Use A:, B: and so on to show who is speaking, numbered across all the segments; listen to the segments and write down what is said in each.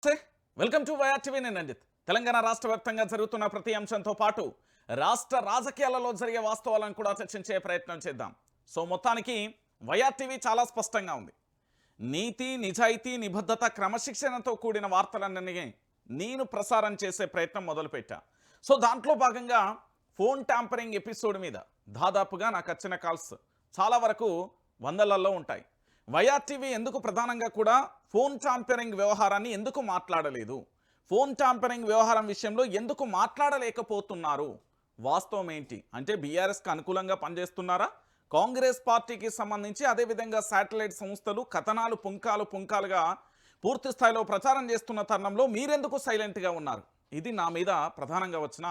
A: నమస్తే. Welcome to YR TV. నేను రంజిత్. తెలంగాణ రాష్ట్ర వ్యాప్తంగా జరుగుతున్న ప్రతి అంశంతో పాటు రాష్ట్ర రాజకీయాలలో జరిగే వాస్తవాలను కూడా చర్చించే ప్రయత్నం చేద్దాం. సో మొత్తానికి వైఆర్ టీవీ చాలా స్పష్టంగా ఉంది. నీతి, నిజాయితీ, నిబద్ధత, క్రమశిక్షణతో కూడిన వార్తలన్నీ నేను ప్రసారం చేసే ప్రయత్నం మొదలుపెట్టా. సో దాంట్లో భాగంగా ఫోన్ ట్యాంపరింగ్ ఎపిసోడ్ మీద దాదాపుగా నాకు వచ్చిన కాల్స్ చాలా వరకు వందలలో ఉంటాయి. వైఆర్ టీవీ ఎందుకు ప్రధానంగా కూడా ఫోన్ ట్యాంపరింగ్ వ్యవహారాన్ని ఎందుకు మాట్లాడలేదు, ఫోన్ ట్యాంపరింగ్ వ్యవహారం విషయంలో ఎందుకు మాట్లాడలేకపోతున్నారు, వాస్తవం ఏంటి అంటే బీఆర్ఎస్కి అనుకూలంగా పనిచేస్తున్నారా, కాంగ్రెస్ పార్టీకి సంబంధించి అదేవిధంగా శాటిలైట్ సంస్థలు కథనాలు పుంకాలుగా పూర్తి స్థాయిలో ప్రచారం చేస్తున్న తరుణంలో మీరెందుకు సైలెంట్గా ఉన్నారు, ఇది నా మీద ప్రధానంగా వచ్చిన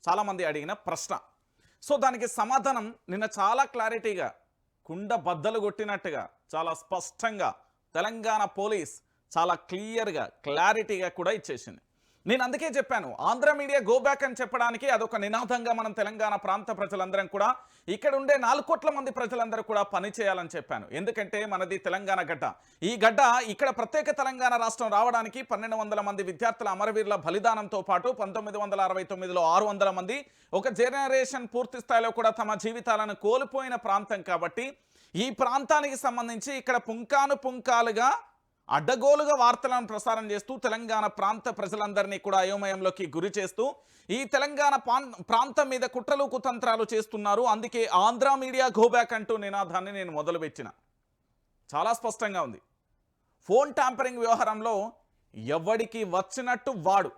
A: చాలామంది అడిగిన ప్రశ్న. సో దానికి సమాధానం నిన్న చాలా క్లారిటీగా కుండ బద్దలు కొట్టినట్టుగా చాలా స్పష్టంగా తెలంగాణ పోలీస్ చాలా క్లారిటీగా కూడా ఇచ్చేసింది. నేను అందుకే చెప్పాను, ఆంధ్ర మీడియా గో బ్యాక్ అని చెప్పడానికి అదొక నినాదంగా మనం తెలంగాణ ప్రాంత ప్రజలందరం కూడా, ఇక్కడ ఉండే 4 కోట్ల మంది ప్రజలందరూ కూడా పనిచేయాలని చెప్పాను. ఎందుకంటే మనది తెలంగాణ గడ్డ. ఈ గడ్డ ఇక్కడ ప్రత్యేక తెలంగాణ రాష్ట్రం రావడానికి 1200 మంది విద్యార్థుల అమరవీరుల బలిదానంతో పాటు 1969లో 600 మంది ఒక జనరేషన్ పూర్తి స్థాయిలో కూడా తమ జీవితాలను కోల్పోయిన ప్రాంతం కాబట్టి ఈ ప్రాంతానికి సంబంధించి ఇక్కడ పుంకాలుగా అడ్డగోలుగా వార్తలను ప్రసారం చేస్తూ తెలంగాణ ప్రాంత ప్రజలందరినీ కూడా అయోమయంలోకి గురి చేస్తూ ఈ తెలంగాణ ప్రాంతం మీద కుట్రలు కుతంత్రాలు చేస్తున్నారు. అందుకే ఆంధ్ర మీడియా గోబ్యాక్ అంటూ నినాదాన్ని నేను మొదలుపెట్టిన. చాలా స్పష్టంగా ఉంది. ఫోన్ ట్యాంపరింగ్ వ్యవహారంలో ఎవడికి వచ్చినట్టు వాడు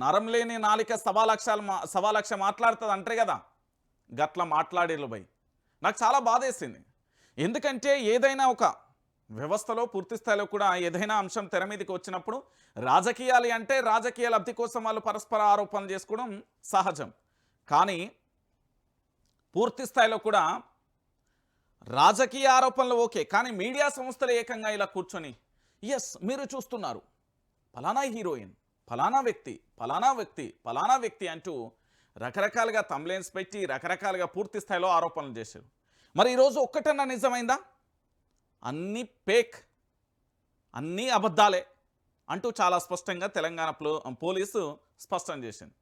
A: నరం లేని నాలిక సవాలక్ష మాట్లాడుతుంది అంటారు కదా, గట్ల మాట్లాడేళ్ళు బై. నాకు చాలా బాధేసింది. ఎందుకంటే ఏదైనా ఒక వ్యవస్థలో పూర్తి స్థాయిలో కూడా ఏదైనా అంశం తెర మీదకి వచ్చినప్పుడు రాజకీయాలు అంటే రాజకీయ లబ్ధి కోసం వాళ్ళు పరస్పర ఆరోపణలు చేసుకోవడం సహజం. కానీ పూర్తి స్థాయిలో కూడా రాజకీయ ఆరోపణలు ఓకే, కానీ మీడియా సంస్థలు ఏకంగా ఇలా కూర్చొని ఎస్ మీరు చూస్తున్నారు ఫలానా హీరోయిన్, ఫలానా వ్యక్తి అంటూ రకరకాలుగా థంబ్నెయిల్స్ పెట్టి రకరకాలుగా పూర్తి స్థాయిలో ఆరోపణలు చేశారు. మరి ఈరోజు ఒక్కటన్నా నిజమైందా? అన్నీ ఫేక్, అన్నీ అబద్ధాలే అంటూ చాలా స్పష్టంగా తెలంగాణ పోలీసు స్పష్టం చేసింది.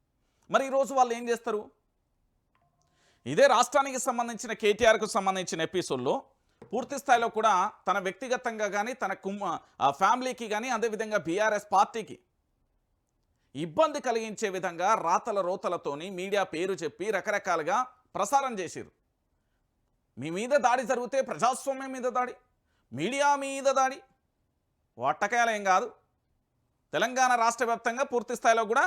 A: మరి ఈరోజు వాళ్ళు ఏం చేస్తారు? ఇదే రాష్ట్రానికి సంబంధించిన కేటీఆర్కు సంబంధించిన ఎపిసోడ్లో పూర్తి స్థాయిలో కూడా తన వ్యక్తిగతంగా కానీ తన ఫ్యామిలీకి కానీ అదేవిధంగా బీఆర్ఎస్ పార్టీకి ఇబ్బంది కలిగించే విధంగా రాతల రోతలతోని మీడియా పేరు చెప్పి రకరకాలుగా ప్రసారం చేశారు. మీ మీద దాడి జరిగితే ప్రజాస్వామ్యం మీద దాడి, మీడియా మీద దాడి, వట్టకాయలేం కాదు. తెలంగాణ రాష్ట్ర వ్యాప్తంగా పూర్తి స్థాయిలో కూడా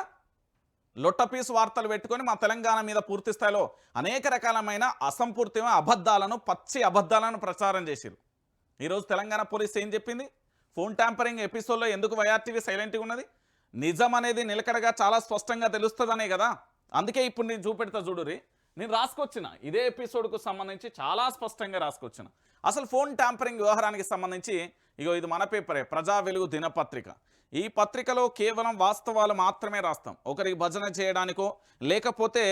A: లొట్టపీసు వార్తలు పెట్టుకొని మా తెలంగాణ మీద పూర్తి స్థాయిలో అనేక రకాలమైన అసంపూర్తిమైన పచ్చి అబద్ధాలను ప్రచారం చేశారు. ఈరోజు తెలంగాణ పోలీస్ ఏం చెప్పింది? ఫోన్ ట్యాంపరింగ్ ఎపిసోడ్లో ఎందుకు వైఆర్ టీవీ సైలెంట్గా ఉన్నది? నిజం అనేది నిలకడగా చాలా స్పష్టంగా తెలుస్తుందనే కదా. అందుకే ఇప్పుడు నేను చూపెడతా చూడురి. నేను రాసుకొచ్చిన ఇదే ఎపిసోడ్కు సంబంధించి చాలా స్పష్టంగా రాసుకొచ్చిన. అసలు ఫోన్ ట్యాంపరింగ్ వ్యవహారానికి సంబంధించి ఇది మన పేపరే, ప్రజా వెలుగు దినపత్రిక. ఈ పత్రికలో కేవలం వాస్తవాలు మాత్రమే రాస్తాం. ఒకరికి భజన చేయడానికో లేకపోతే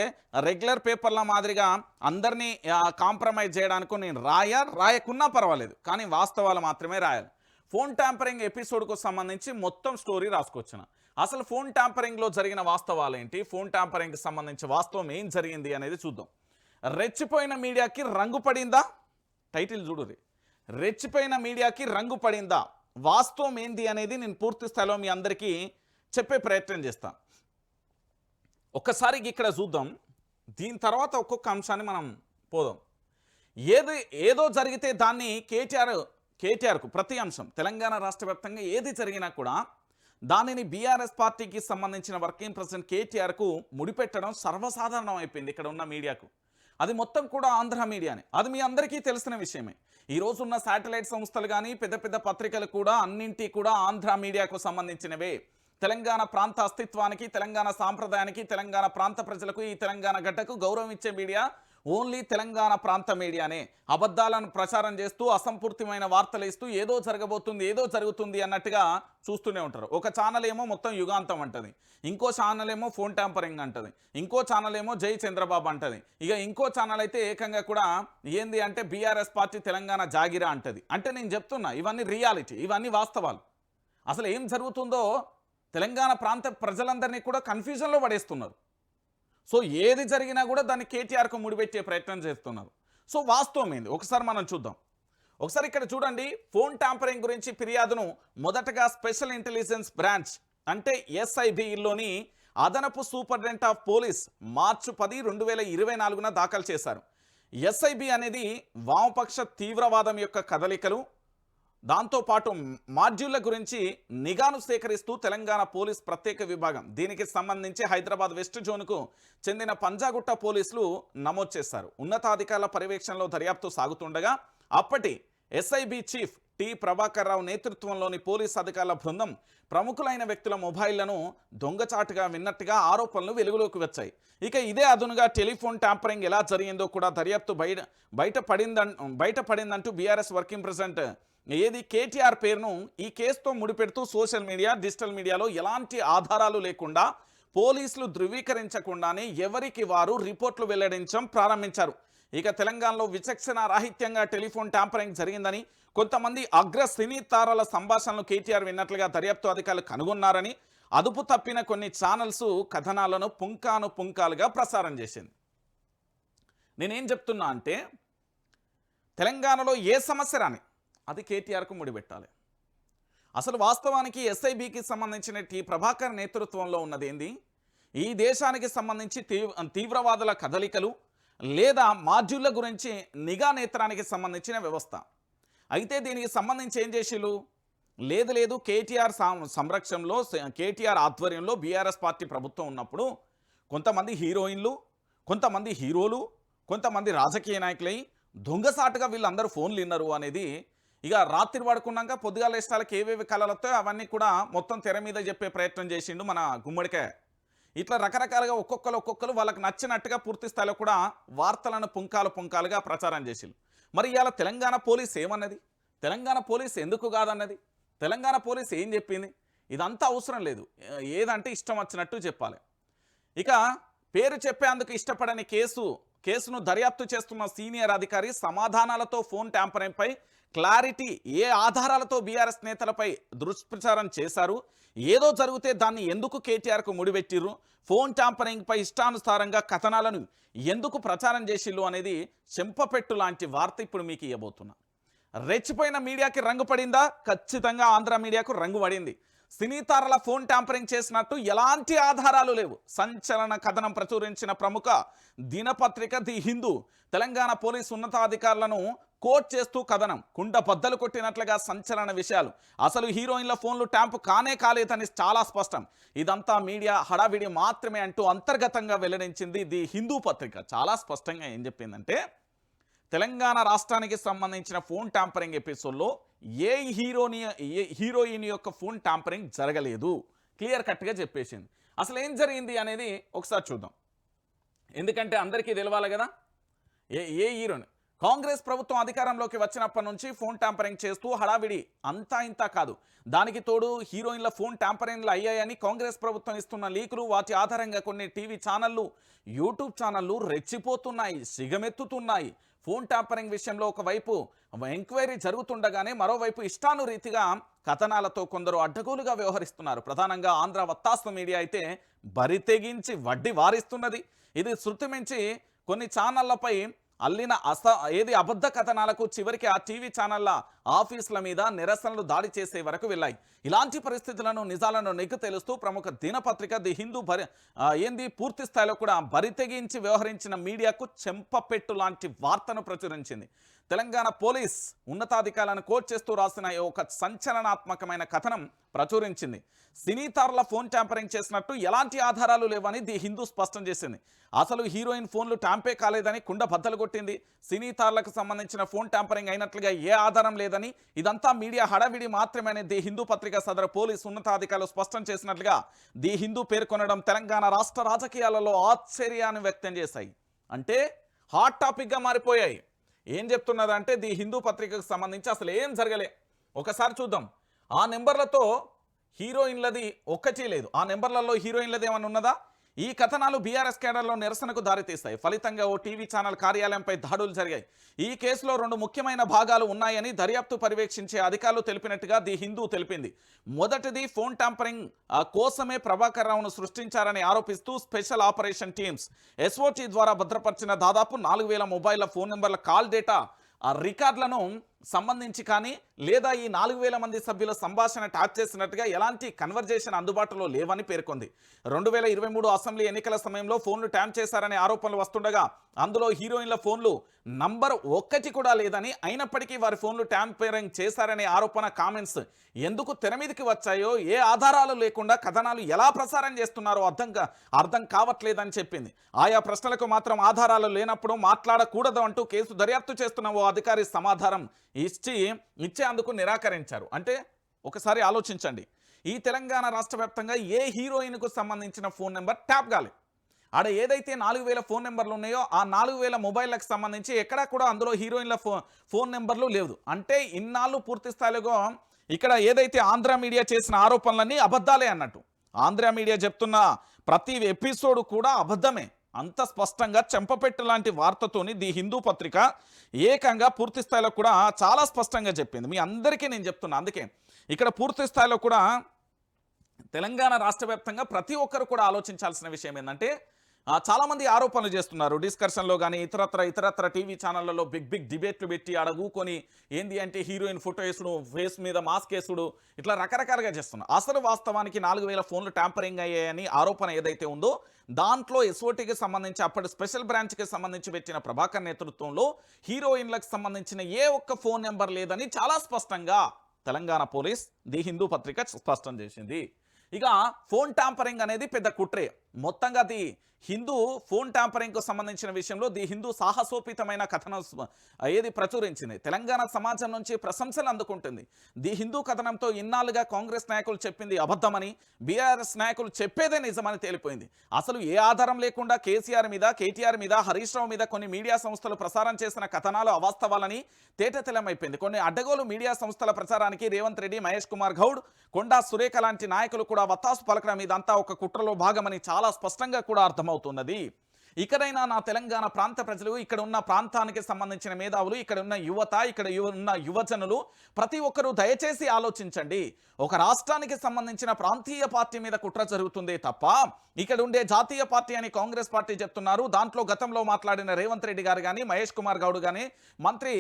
A: రెగ్యులర్ పేపర్ల మాదిరిగా అందరినీ కాంప్రమైజ్ చేయడానికో నేను రాయకున్నా పర్వాలేదు, కానీ వాస్తవాలు మాత్రమే రాయాలి. ఫోన్ ట్యాంపరింగ్ ఎపిసోడ్కు సంబంధించి మొత్తం స్టోరీ రాసుకొచ్చిన. అసలు ఫోన్ ట్యాంపరింగ్లో జరిగిన వాస్తవాలు ఏంటి, ఫోన్ ట్యాంపరింగ్కి సంబంధించి వాస్తవం ఏం జరిగింది అనేది చూద్దాం. రెచ్చిపోయిన మీడియాకి రంగు పడిందా? టైటిల్ చూడురి. రెచ్చిపోయిన మీడియాకి రంగు పడిందా, వాస్తవం ఏంది అనేది నేను పూర్తి స్థాయిలో మీ అందరికీ చెప్పే ప్రయత్నం చేస్తాను. ఒక్కసారి ఇక్కడ చూద్దాం, దీని తర్వాత ఒక్కొక్క అంశాన్ని మనం పోదాం. ఏదో జరిగితే దాన్ని కేటీఆర్కు ప్రతి అంశం తెలంగాణ రాష్ట్ర వ్యాప్తంగా ఏది జరిగినా కూడా దానిని బీఆర్ఎస్ పార్టీకి సంబంధించిన వర్కింగ్ ప్రెసిడెంట్ కేటీఆర్కు ముడిపెట్టడం సర్వసాధారణం అయిపోయింది ఇక్కడ ఉన్న మీడియాకు. అది మొత్తం కూడా ఆంధ్ర మీడియానే, అది మీ అందరికీ తెలిసిన విషయమే. ఈరోజు ఉన్న శాటిలైట్ సంస్థలు కానీ పెద్ద పెద్ద పత్రికలు కూడా అన్నింటి కూడా ఆంధ్ర మీడియాకు సంబంధించినవే. తెలంగాణ ప్రాంత అస్తిత్వానికి, తెలంగాణ సాంప్రదాయానికి, తెలంగాణ ప్రాంత ప్రజలకు, ఈ తెలంగాణ గడ్డకు గౌరవం ఇచ్చే మీడియా ఓన్లీ తెలంగాణ ప్రాంత మీడియానే. అబద్ధాలను ప్రచారం చేస్తూ అసంపూర్తిమైన వార్తలు ఇస్తూ ఏదో జరగబోతుంది ఏదో జరుగుతుంది అన్నట్టుగా చూస్తూనే ఉంటారు. ఒక ఛానల్ ఏమో మొత్తం యుగాంతం అంటది, ఇంకో ఛానల్ ఏమో ఫోన్ ట్యాంపరింగ్ అంటది, ఇంకో ఛానల్ ఏమో జై చంద్రబాబు అంటది, ఇంకో ఛానల్ అయితే ఏకంగా కూడా ఏంది అంటే బీఆర్ఎస్ పార్టీ తెలంగాణ జాగిరా అంటది. అంటే నేను చెప్తున్నా ఇవన్నీ రియాలిటీ, ఇవన్నీ వాస్తవాలు. అసలు ఏం జరుగుతుందో తెలంగాణ ప్రాంత ప్రజలందరినీ కూడా కన్ఫ్యూజన్లో పడేస్తున్నారు. సో ఏది జరిగినా కూడా దాన్ని కేటీఆర్కు ముడిపెట్టే ప్రయత్నం చేస్తున్నారు. సో వాస్తవం ఏంది ఒకసారి మనం చూద్దాం. ఒకసారి ఇక్కడ చూడండి, ఫోన్ ట్యాంపరింగ్ గురించి ఫిర్యాదును మొదటగా స్పెషల్ ఇంటెలిజెన్స్ బ్రాంచ్ అంటే ఎస్ఐబిలోని అదనపు సూపరింటెండెంట్ ఆఫ్ పోలీస్ మార్చి 10, 2024 దాఖలు చేశారు. ఎస్ఐబి అనేది వామపక్ష తీవ్రవాదం యొక్క కదలికలు, దాంతోపాటు మాడ్యూళ్ల గురించి నిఘాను సేకరిస్తూ తెలంగాణ పోలీస్ ప్రత్యేక విభాగం, దీనికి సంబంధించి హైదరాబాద్ వెస్ట్ జోన్కు చెందిన పంజాగుట్ట పోలీసులు నమోదు చేశారు. ఉన్నతాధికారుల పర్యవేక్షణలో దర్యాప్తు సాగుతుండగా అప్పటి SIB chief T Prabhakar Rao నేతృత్వంలోని పోలీస్ అధికారుల బృందం ప్రముఖులైన వ్యక్తుల మొబైళ్లను దొంగచాటుగా విన్నట్టుగా ఆరోపణలు వెలుగులోకి వచ్చాయి. ఇక ఇదే అదునుగా టెలిఫోన్ ట్యాంపరింగ్ ఎలా జరిగిందో కూడా దర్యాప్తు బయటపడిందంటూ బీఆర్ఎస్ వర్కింగ్ ప్రెసిడెంట్ కేటీఆర్ పేరును ఈ కేసుతో ముడిపెడుతూ సోషల్ మీడియా, డిజిటల్ మీడియాలో ఎలాంటి ఆధారాలు లేకుండా పోలీసులు ధృవీకరించకుండానే ఎవరికి వారు రిపోర్ట్లు వెల్లడించడం ప్రారంభించారు. ఇక తెలంగాణలో విచక్షణ రాహిత్యంగా టెలిఫోన్ ట్యాంపరింగ్ జరిగిందని, కొంతమంది అగ్ర సినీ తారల సంభాషణలు కేటీఆర్ విన్నట్లుగా దర్యాప్తు అధికారులు కనుగొన్నారని అదుపు తప్పిన కొన్ని ఛానల్స్ కథనాలను పుంకాలుగా ప్రసారం చేసింది. నేనేం చెప్తున్నా అంటే, తెలంగాణలో ఏ సమస్య రాని అది కేటీఆర్కు ముడిపెట్టాలి. అసలు వాస్తవానికి ఎస్ఐబికి సంబంధించిన టి ప్రభాకర్ నేతృత్వంలో ఉన్నది ఏంది, ఈ దేశానికి సంబంధించి తీవ్రవాదుల కదలికలు లేదా మాడ్యూళ్ల గురించి నిఘా నేత్రానికి సంబంధించిన వ్యవస్థ. అయితే దీనికి సంబంధించి ఏం చేసిళ్ళు, లేదు కేటీఆర్ సంరక్షణలో, కేటీఆర్ ఆధ్వర్యంలో బీఆర్ఎస్ పార్టీ ప్రభుత్వం ఉన్నప్పుడు కొంతమంది హీరోయిన్లు, కొంతమంది హీరోలు, కొంతమంది రాజకీయ నాయకులై దొంగసాటుగా వీళ్ళందరూ ఫోన్లు విన్నారు అనేది ఇక రాత్రి పడుకున్నాక పొద్దుగాల ఇష్టాలకు ఏవేవి కళలతో అవన్నీ కూడా మొత్తం తెర మీద చెప్పే ప్రయత్నం చేసిండు మన గుమ్మడికాయ. ఇట్లా రకరకాలుగా ఒక్కొక్కరు వాళ్ళకి నచ్చినట్టుగా పూర్తి స్థాయిలో కూడా వార్తలను పుంకాలుగా ప్రచారం చేసిండు. మరి ఇవాళ తెలంగాణ పోలీస్ ఏమన్నది, తెలంగాణ పోలీస్ ఎందుకు కాదన్నది, తెలంగాణ పోలీస్ ఏం చెప్పింది, ఇదంతా అవసరం లేదు. ఏదంటే ఇష్టం వచ్చినట్టు చెప్పాలి. ఇక పేరు చెప్పేందుకు ఇష్టపడని కేసును దర్యాప్తు చేస్తున్న సీనియర్ అధికారి సమాధానాలతో ఫోన్ ట్యాంపరింగ్పై క్లారిటీ, ఏ ఆధారాలతో బీఆర్ఎస్ నేతలపై దుష్ప్రచారం చేశారు, ఏదో జరిగితే దాన్ని ఎందుకు కేటీఆర్కు ముడిపెట్టిర్రు, ఫోన్ ట్యాంపరింగ్పై ఇష్టానుసారంగా కథనాలను ఎందుకు ప్రచారం చేసిళ్ళు అనేది చెంపపెట్టు లాంటి వార్త ఇప్పుడు మీకు ఇవ్వబోతున్నా. రెచ్చిపోయిన మీడియాకి రంగు పడిందా? ఖచ్చితంగా ఆంధ్ర మీడియాకు రంగు పడింది. సినీతారల ఫోన్ ట్యాంపరింగ్ చేసినట్టు ఎలాంటి ఆధారాలు లేవు. సంచలన కథనం ప్రచురించిన ప్రముఖ దినపత్రిక ది హిందూ తెలంగాణ పోలీసు ఉన్నతాధికారులను కోట్ చేస్తూ కథనం కుండ బద్దలు కొట్టినట్లుగా సంచలన విషయాలు. అసలు హీరోయిన్ల ఫోన్లు ట్యాంపు కాలేదని చాలా స్పష్టం. ఇదంతా మీడియా హడావిడి మాత్రమే అంటూ అంతర్గతంగా వెల్లడించింది ది హిందూ పత్రిక. చాలా స్పష్టంగా ఏం చెప్పిందంటే, తెలంగాణ రాష్ట్రానికి సంబంధించిన ఫోన్ ట్యాంపరింగ్ ఎపిసోడ్లో ఏ హీరోయిన్ యొక్క ఫోన్ ట్యాంపరింగ్ జరగలేదు, క్లియర్ కట్గా చెప్పేసింది. అసలు ఏం జరిగింది అనేది ఒకసారి చూద్దాం, ఎందుకంటే అందరికీ తెలవాలి కదా. ఏ హీరోని కాంగ్రెస్ ప్రభుత్వం అధికారంలోకి వచ్చినప్పటి నుంచి ఫోన్ ట్యాంపరింగ్ చేస్తూ హడావిడి అంతా ఇంతా కాదు. దానికి తోడు హీరోయిన్ల ఫోన్ ట్యాంపరింగ్లు అయ్యాయని కాంగ్రెస్ ప్రభుత్వం ఇస్తున్న లీకులు, వాటి ఆధారంగా కొన్ని టీవీ ఛానళ్లు, యూట్యూబ్ ఛానళ్లు రెచ్చిపోతున్నాయి, సిగమెత్తుతున్నాయి. ఫోన్ ట్యాంపరింగ్ విషయంలో ఒకవైపు ఎంక్వైరీ జరుగుతుండగానే మరోవైపు ఇష్టానురీతిగా కథనాలతో కొందరు అడ్డగోలుగా వ్యవహరిస్తున్నారు. ప్రధానంగా ఆంధ్ర వత్తాసు మీడియా అయితే బరితెగించి వడ్డీ వారిస్తున్నది. ఇది శృతి మించి కొన్ని ఛానళ్లపై అల్లిన అబద్ధ కథనాలకు చివరికి ఆ టీవీ ఛానళ్ల ఆఫీసుల మీద నిరసనలు దాడి చేసే వరకు వెళ్ళాయి. ఇలాంటి పరిస్థితులను, నిజాలను నెగ్గు తెలుస్తూ ప్రముఖ దినపత్రిక ది హిందూ పూర్తి స్థాయిలో కూడా బరితెగించి వ్యవహరించిన మీడియాకు చెంపపెట్టు లాంటి వార్తను ప్రచురించింది. తెలంగాణ పోలీస్ ఉన్నతాధికారులను కోట్ చేస్తూ రాసిన ఒక సంచలనాత్మకమైన కథనం ప్రచురించింది. సినీతారుల ఫోన్ ట్యాంపరింగ్ చేసినట్టు ఎలాంటి ఆధారాలు లేవని ది హిందూ స్పష్టం చేసింది. అసలు హీరోయిన్ ఫోన్లు ట్యాంపే కాలేదని కుండ బద్దలు కొట్టింది. సినీతారులకు సంబంధించిన ఫోన్ ట్యాంపరింగ్ అయినట్లుగా ఏ ఆధారం లేదని, ఇదంతా మీడియా హడావిడి మాత్రమే ది హిందూ పత్రిక సదరు పోలీసు ఉన్నతాధికారులు స్పష్టం చేసినట్లుగా ది హిందూ పేర్కొనడం తెలంగాణ రాష్ట్ర రాజకీయాలలో ఆశ్చర్యాన్ని వ్యక్తం చేశాయి. అంటే హాట్ టాపిక్గా మారిపోయాయి. ఏం చెప్తున్నదంటే ది హిందూ పత్రికకు సంబంధించి అసలు ఏం జరగలే. ఒకసారి చూద్దాం. ఆ నెంబర్లతో హీరోయిన్లది ఒక్కటి లేదు. ఆ నెంబర్లలో హీరోయిన్లది ఏమైనా ఉన్నదా? ఈ కథనాలు బీఆర్ఎస్ కేడర్లో నిరసనకు దారితీస్తాయి. ఫలితంగా ఓ టీవీ ఛానల్ కార్యాలయంపై దాడులు జరిగాయి. ఈ కేసులో 2 ముఖ్యమైన భాగాలు ఉన్నాయని దర్యాప్తు పర్యవేక్షించే అధికారులు తెలిపినట్టుగా ది హిందూ తెలిపింది. మొదటిది ఫోన్ ట్యాంపరింగ్ కోసమే ప్రభాకర్ రావును సృష్టించారని ఆరోపిస్తూ స్పెషల్ ఆపరేషన్ టీమ్స్ ఎస్ఓటీ ద్వారా భద్రపరిచిన దాదాపు 4000 మొబైల్ ఫోన్ నెంబర్ల కాల్ డేటా ఆ రికార్డులను సంబంధించి కానీ లేదా ఈ 4000 మంది సభ్యుల సంభాషణ ట్యాప్ చేసినట్టుగా ఎలాంటి కన్వర్జేషన్ అందుబాటులో లేవని పేర్కొంది. 2023 అసెంబ్లీ ఎన్నికల సమయంలో ఫోన్లు ట్యాప్ చేశారనే ఆరోపణలు వస్తుండగా అందులో హీరోయిన్ల ఫోన్లు నంబర్ 1 కూడా లేదని, అయినప్పటికీ వారి ఫోన్లు ట్యాంపరింగ్ చేశారనే ఆరోపణ కామెంట్స్ ఎందుకు తెర మీదకి వచ్చాయో, ఏ ఆధారాలు లేకుండా కథనాలు ఎలా ప్రసారం చేస్తున్నారో అర్థం కావట్లేదని చెప్పింది. ఆయా ప్రశ్నలకు మాత్రం ఆధారాలు లేనప్పుడు మాట్లాడకూడదు అంటూ కేసు దర్యాప్తు చేస్తున్న ఓ అధికారి సమాధానం ఇచ్చేందుకు నిరాకరించారు. అంటే ఒకసారి ఆలోచించండి, ఈ తెలంగాణ రాష్ట్ర వ్యాప్తంగా ఏ హీరోయిన్కు సంబంధించిన ఫోన్ నెంబర్ ట్యాప్ కాలేదు. ఆడ ఏదైతే 4000 ఫోన్ నెంబర్లు ఉన్నాయో ఆ 4000 మొబైల్లకు సంబంధించి ఎక్కడా కూడా అందులో హీరోయిన్ల ఫోన్ నెంబర్లు లేవు. అంటే ఇన్నాళ్ళు పూర్తి స్థాయిలో ఇక్కడ ఏదైతే ఆంధ్ర మీడియా చేసిన ఆరోపణలన్నీ అబద్ధాలే అన్నట్టు. ఆంధ్ర మీడియా చెప్తున్న ప్రతి ఎపిసోడ్ కూడా అబద్ధమే. అంత స్పష్టంగా చెంపపెట్టు లాంటి వార్తతోని ది హిందూ పత్రిక ఏకంగా పూర్తి స్థాయిలో కూడా చాలా స్పష్టంగా చెప్పింది. మీ అందరికీ నేను చెప్తున్నా. అందుకే ఇక్కడ పూర్తి స్థాయిలో కూడా తెలంగాణ రాష్ట్ర వ్యాప్తంగా ప్రతి ఒక్కరు కూడా ఆలోచించాల్సిన విషయం ఏంటంటే, చాలామంది ఆరోపణలు చేస్తున్నారు డిస్కషన్లో కానీ ఇతరత్ర టీవీ ఛానళ్లలో బిగ్ డిబేట్లు పెట్టి అడగుకొని ఏంది అంటే హీరోయిన్ ఫోటో వేసుడు, ఫేస్ మీద మాస్క్ వేసుడు, ఇట్లా రకరకాలుగా చేస్తున్నారు. అసలు వాస్తవానికి 4000 ఫోన్లు ట్యాంపరింగ్ అయ్యాయని ఆరోపణ ఏదైతే ఉందో దాంట్లో ఎస్ఓటీకి సంబంధించి అప్పటి స్పెషల్ బ్రాంచ్కి సంబంధించి పెట్టిన ప్రభాకర్ నేతృత్వంలో హీరోయిన్లకు సంబంధించిన ఏ ఒక్క ఫోన్ నెంబర్ లేదని చాలా స్పష్టంగా తెలంగాణ పోలీస్ ది హిందూ పత్రిక స్పష్టం చేసింది. ఇక ఫోన్ ట్యాంపరింగ్ అనేది పెద్ద కుట్రే. మొత్తంగా ది హిందూ ఫోన్ ట్యాంపరింగ్కు సంబంధించిన విషయంలో ది హిందూ సాహసోపేతమైన కథనం ఏది ప్రచురించింది. తెలంగాణ సమాజం నుంచి ప్రశంసలు అందుకుంటుంది. ది హిందూ కథనంతో ఇన్నాళ్ళుగా కాంగ్రెస్ నాయకులు చెప్పింది అబద్ధమని, బీఆర్ఎస్ నాయకులు చెప్పేదే నిజమని తేలిపోయింది. అసలు ఏ ఆధారం లేకుండా కేసీఆర్ మీద, కేటీఆర్ మీద, హరీష్ రావు మీద కొన్ని మీడియా సంస్థలు ప్రసారం చేసిన కథనాలు అవాస్తవాలని తేటతెల్లమైపోయింది. కొన్ని అడ్డగోలు మీడియా సంస్థల ప్రచారానికి రేవంత్ రెడ్డి, మహేష్ కుమార్ గౌడ్, కొండా సురేఖ లాంటి నాయకులు కూడా వత్తాసు పలకడం ఇదంతా ఒక కుట్రలో భాగమని చాలా స్పష్టంగా కూడా అర్థమవుతున్నది. ఇక్కడైనా నా తెలంగాణ ప్రాంత ప్రజలు, ఇక్కడ ఉన్న ప్రాంతానికి సంబంధించిన మేధావులు, ఇక్కడ ఉన్న యువత, ఇక్కడ ఉన్న యువజనులు ప్రతి ఒక్కరూ దయచేసి ఆలోచించండి. ఒక రాష్ట్రానికి సంబంధించిన ప్రాంతీయ పార్టీ మీద కుట్ర జరుగుతుందే తప్ప ఇక్కడ ఉండే జాతీయ పార్టీ అని కాంగ్రెస్ పార్టీ చెప్తున్నారు. దాంట్లో గతంలో మాట్లాడిన రేవంత్ రెడ్డి గారు కానీ, మహేష్ కుమార్ గౌడ్ కానీ, మంత్రి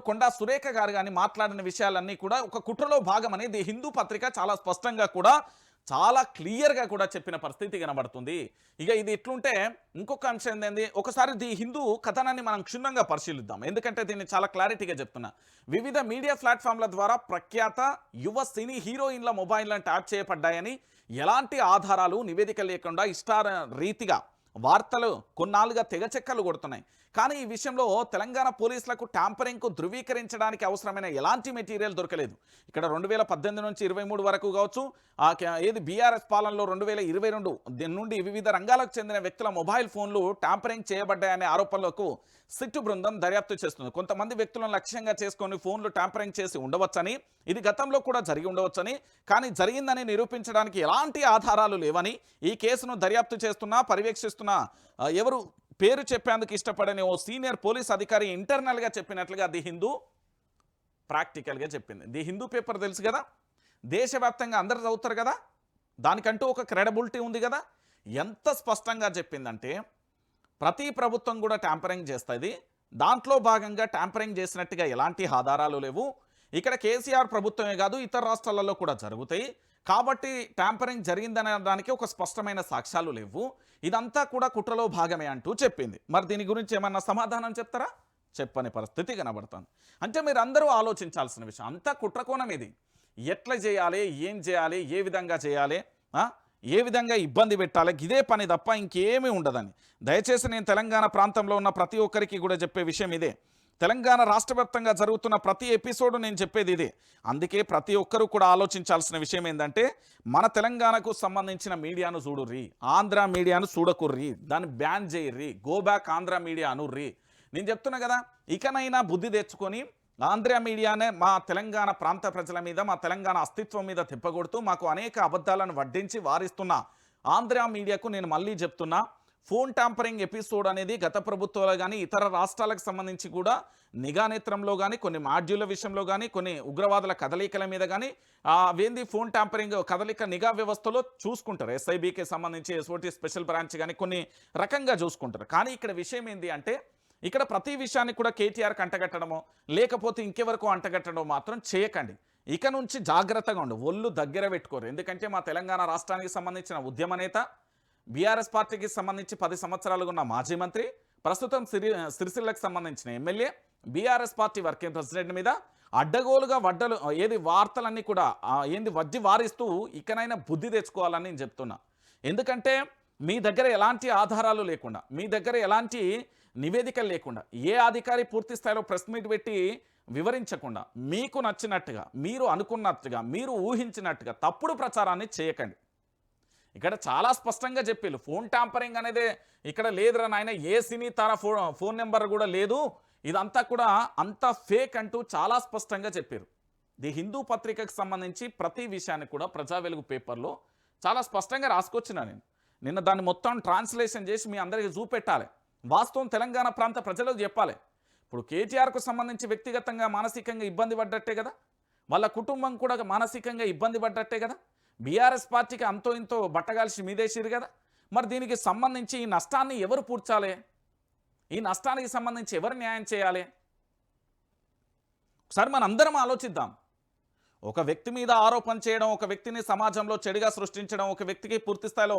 A: కొండా సురేఖ గారు కానీ మాట్లాడిన విషయాలన్నీ కూడా ఒక కుట్రలో భాగమని ది హిందూ పత్రిక చాలా స్పష్టంగా కూడా చాలా క్లియర్గా కూడా చెప్పిన పరిస్థితి కనబడుతుంది. ఇక ఇది ఇట్లుంటే ఇంకొక అంశం ఏంది, ఒకసారి ది హిందూ కథనాన్ని మనం క్షుణ్ణంగా పరిశీలిద్దాం. ఎందుకంటే దీన్ని చాలా క్లారిటీగా చెప్తున్నా. వివిధ మీడియా ప్లాట్ఫామ్ల ద్వారా ప్రఖ్యాత యువ సినీ హీరోయిన్ల మొబైల్లను ట్యాప్ చేయబడ్డాయని ఎలాంటి ఆధారాలు, నివేదిక లేకుండా ఇష్టార రీతిగా వార్తలు కొన్నాళ్ళుగా తెగచెక్కలు కొడుతున్నాయి. కానీ ఈ విషయంలో తెలంగాణ పోలీసులకు ట్యాంపరింగ్కు ధృవీకరించడానికి అవసరమైన ఎలాంటి మెటీరియల్ దొరకలేదు. ఇక్కడ 2018 నుంచి 23 వరకు కావచ్చు, బీఆర్ఎస్ పాలనలో 2022 నుండి వివిధ రంగాలకు చెందిన వ్యక్తుల మొబైల్ ఫోన్లు ట్యాంపరింగ్ చేయబడ్డాయనే ఆరోపణలకు సిట్టు బృందం దర్యాప్తు చేస్తుంది. కొంతమంది వ్యక్తులను లక్ష్యంగా చేసుకొని ఫోన్లు ట్యాంపరింగ్ చేసి ఉండవచ్చని, ఇది గతంలో కూడా జరిగి ఉండవచ్చని, కానీ జరిగిందని నిరూపించడానికి ఎలాంటి ఆధారాలు లేవని ఈ కేసును దర్యాప్తు చేస్తున్నా, పర్యవేక్షిస్తున్న ఎవరు పేరు చెప్పేందుకు ఇష్టపడని ఓ సీనియర్ పోలీస్ అధికారి ఇంటర్నల్గా చెప్పినట్లుగా ది హిందూ ప్రాక్టికల్గా చెప్పింది. ది హిందూ పేపర్ తెలుసు కదా, దేశవ్యాప్తంగా అందరు చదువుతారు కదా, దానికంటూ ఒక క్రెడిబిలిటీ ఉంది కదా. ఎంత స్పష్టంగా చెప్పిందంటే ప్రతి ప్రభుత్వం కూడా ట్యాంపరింగ్ చేస్తుంది, దాంట్లో భాగంగా ట్యాంపరింగ్ చేసినట్టుగా ఎలాంటి ఆధారాలు లేవు. ఇక్కడ కేసీఆర్ ప్రభుత్వమే కాదు ఇతర రాష్ట్రాలలో కూడా జరుగుతాయి కాబట్టి ట్యాంపరింగ్ జరిగిందనడానికి ఒక స్పష్టమైన సాక్ష్యాలు లేవు. ఇదంతా కూడా కుట్రలో భాగమే అంటూ చెప్పింది. మరి దీని గురించి ఏమన్నా సమాధానం చెప్తారా? చెప్పని పరిస్థితి కనబడుతుంది. అంటే మీరు అందరూ ఆలోచించాల్సిన విషయం, అంతా కుట్రకోణం ఇది. ఎట్లా చేయాలి, ఏం చేయాలి, ఏ విధంగా చేయాలి, ఏ విధంగా ఇబ్బంది పెట్టాలి, ఇదే పని తప్ప ఇంకేమీ ఉండదని దయచేసి నేను తెలంగాణ ప్రాంతంలో ఉన్న ప్రతి ఒక్కరికి కూడా చెప్పే విషయం ఇదే. తెలంగాణ రాష్ట్ర వ్యాప్తంగా జరుగుతున్న ప్రతి ఎపిసోడ్ నేను చెప్పేది ఇదే. అందుకే ప్రతి ఒక్కరూ కూడా ఆలోచించాల్సిన విషయం ఏంటంటే, మన తెలంగాణకు సంబంధించిన మీడియాను చూడుర్రి, ఆంధ్ర మీడియాను చూడకుర్రి, దాన్ని బ్యాన్ చేయర్రి, గో బ్యాక్ ఆంధ్ర మీడియా అనుర్రి. నేను చెప్తున్నా కదా, ఇకనైనా బుద్ధి తెచ్చుకొని ఆంధ్ర మీడియానే మా తెలంగాణ ప్రాంత ప్రజల మీద, మా తెలంగాణ అస్తిత్వం మీద తిప్పగొడుతూ మాకు అనేక అబద్ధాలను వడ్డించి వారిస్తున్న ఆంధ్ర మీడియాకు నేను మళ్ళీ చెప్తున్నా, ఫోన్ ట్యాంపరింగ్ ఎపిసోడ్ అనేది గత ప్రభుత్వాలు కానీ ఇతర రాష్ట్రాలకు సంబంధించి కూడా నిఘా నేత్రంలో కానీ కొన్ని మాడ్యూళ్ళ విషయంలో కానీ కొన్ని ఉగ్రవాదుల కదలికల మీద కానీ అవేంది ఫోన్ ట్యాంపరింగ్ కదలిక నిఘా వ్యవస్థలో చూసుకుంటారు. ఎస్ఐబికి సంబంధించి ఎస్ఓటి స్పెషల్ బ్రాంచ్ కానీ కొన్ని రకంగా చూసుకుంటారు. కానీ ఇక్కడ విషయం ఏంటి అంటే ఇక్కడ ప్రతి విషయాన్ని కూడా కేటీఆర్కి అంటగట్టడమో లేకపోతే ఇంకెవరకు అంటగట్టడమో మాత్రం చేయకండి. ఇక నుంచి జాగ్రత్తగా ఉండు, ఒళ్ళు దగ్గర పెట్టుకోరు. ఎందుకంటే మా తెలంగాణ రాష్ట్రానికి సంబంధించిన ఉద్యమ నేత, బీఆర్ఎస్ పార్టీకి సంబంధించి 10 సంవత్సరాలుగా ఉన్న మాజీ మంత్రి, ప్రస్తుతం సిరిసిల్లకు సంబంధించిన MLA, BRS party working president మీద అడ్డగోలుగా వార్తలన్నీ కూడా వడ్డీ వారిస్తూ ఇకనైనా బుద్ధి తెచ్చుకోవాలని నేను చెప్తున్నా. ఎందుకంటే మీ దగ్గర ఎలాంటి ఆధారాలు లేకుండా, మీ దగ్గర ఎలాంటి నివేదికలు లేకుండా, ఏ అధికారి పూర్తి స్థాయిలో ప్రెస్ మీట్ పెట్టి వివరించకుండా మీకు నచ్చినట్టుగా, మీరు అనుకున్నట్టుగా, మీరు ఊహించినట్టుగా తప్పుడు ప్రచారాన్ని చేయకండి. ఇక్కడ చాలా స్పష్టంగా చెప్పారు, ఫోన్ ట్యాంపరింగ్ అనేది ఇక్కడ లేదురా నాయన, ఏ సినీ తార ఫోన్ నెంబర్ కూడా లేదు, ఇదంతా కూడా అంత ఫేక్ అంటూ చాలా స్పష్టంగా చెప్పారు. ది హిందూ పత్రికకు సంబంధించి ప్రతి విషయాన్ని కూడా ప్రజా వెలుగు పేపర్లో చాలా స్పష్టంగా రాసుకొచ్చిన నిన్న దాన్ని మొత్తం ట్రాన్స్లేషన్ చేసి మీ అందరికీ చూపెట్టాలి. వాస్తవం తెలంగాణ ప్రాంత ప్రజలకు చెప్పాలి. ఇప్పుడు కేటీఆర్కు సంబంధించి వ్యక్తిగతంగా మానసికంగా ఇబ్బంది పడ్డట్టే కదా, వాళ్ళ కుటుంబం కూడా మానసికంగా ఇబ్బంది పడ్డట్టే కదా, బీఆర్ఎస్ పార్టీకి అంతో ఇంతో బట్టగాల్సి మీదేసిరు కదా. మరి దీనికి సంబంధించి ఈ నష్టాన్ని ఎవరు పూడ్చాలి, ఈ నష్టానికి సంబంధించి ఎవరు న్యాయం చేయాలి? ఒకసారి మన అందరం ఆలోచిద్దాం. ఒక వ్యక్తి మీద ఆరోపణ చేయడం, ఒక వ్యక్తిని సమాజంలో చెడుగా సృష్టించడం, ఒక వ్యక్తికి పూర్తి స్థాయిలో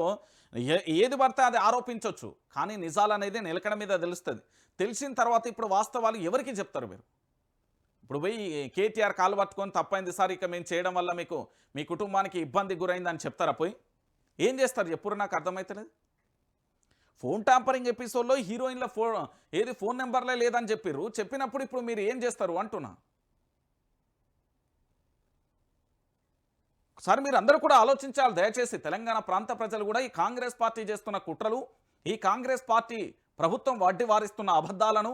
A: ఏది పడితే అది ఆరోపించవచ్చు. కానీ నిజాలు అనేది నిలకడ మీద తెలుస్తుంది. తెలిసిన తర్వాత ఇప్పుడు వాస్తవాలు ఎవరికి చెప్తారు మీరు? ఇప్పుడు పోయి కేటీఆర్ కాలు పట్టుకొని తప్పైంది సార్, ఇక మేము చేయడం వల్ల మీకు మీ కుటుంబానికి ఇబ్బంది గురైందని చెప్తారా? పోయి ఏం చేస్తారు చెప్పురు? నాకు అర్థమవుతలేదు. ఫోన్ ట్యాంపరింగ్ ఎపిసోడ్లో హీరోయిన్ల ఫోన్ నెంబర్లే లేదని చెప్పిర్రు. చెప్పినప్పుడు ఇప్పుడు మీరు ఏం చేస్తారు అంటున్నా. ఒకసారి మీరు అందరూ కూడా ఆలోచించాలి దయచేసి. తెలంగాణ ప్రాంత ప్రజలు కూడా ఈ కాంగ్రెస్ పార్టీ చేస్తున్న కుట్రలు, ఈ కాంగ్రెస్ పార్టీ ప్రభుత్వం వడ్డీ వారిస్తున్న అబద్ధాలను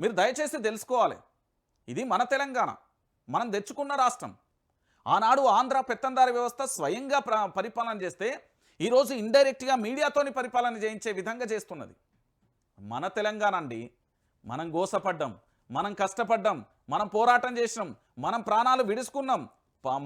A: మీరు దయచేసి తెలుసుకోవాలి. ఇది మన తెలంగాణ, మనం తెచ్చుకున్న రాష్ట్రం. ఆనాడు ఆంధ్ర పెత్తందారి వ్యవస్థ స్వయంగా పరిపాలన చేస్తే ఈరోజు ఇండైరెక్ట్గా మీడియాతోని పరిపాలన చేయించే విధంగా చేస్తున్నది మన తెలంగాణ అండి. మనం గోసపడ్డాం, మనం కష్టపడ్డాం, మనం పోరాటం చేసినాం, మనం ప్రాణాలు విడుచుకున్నాం,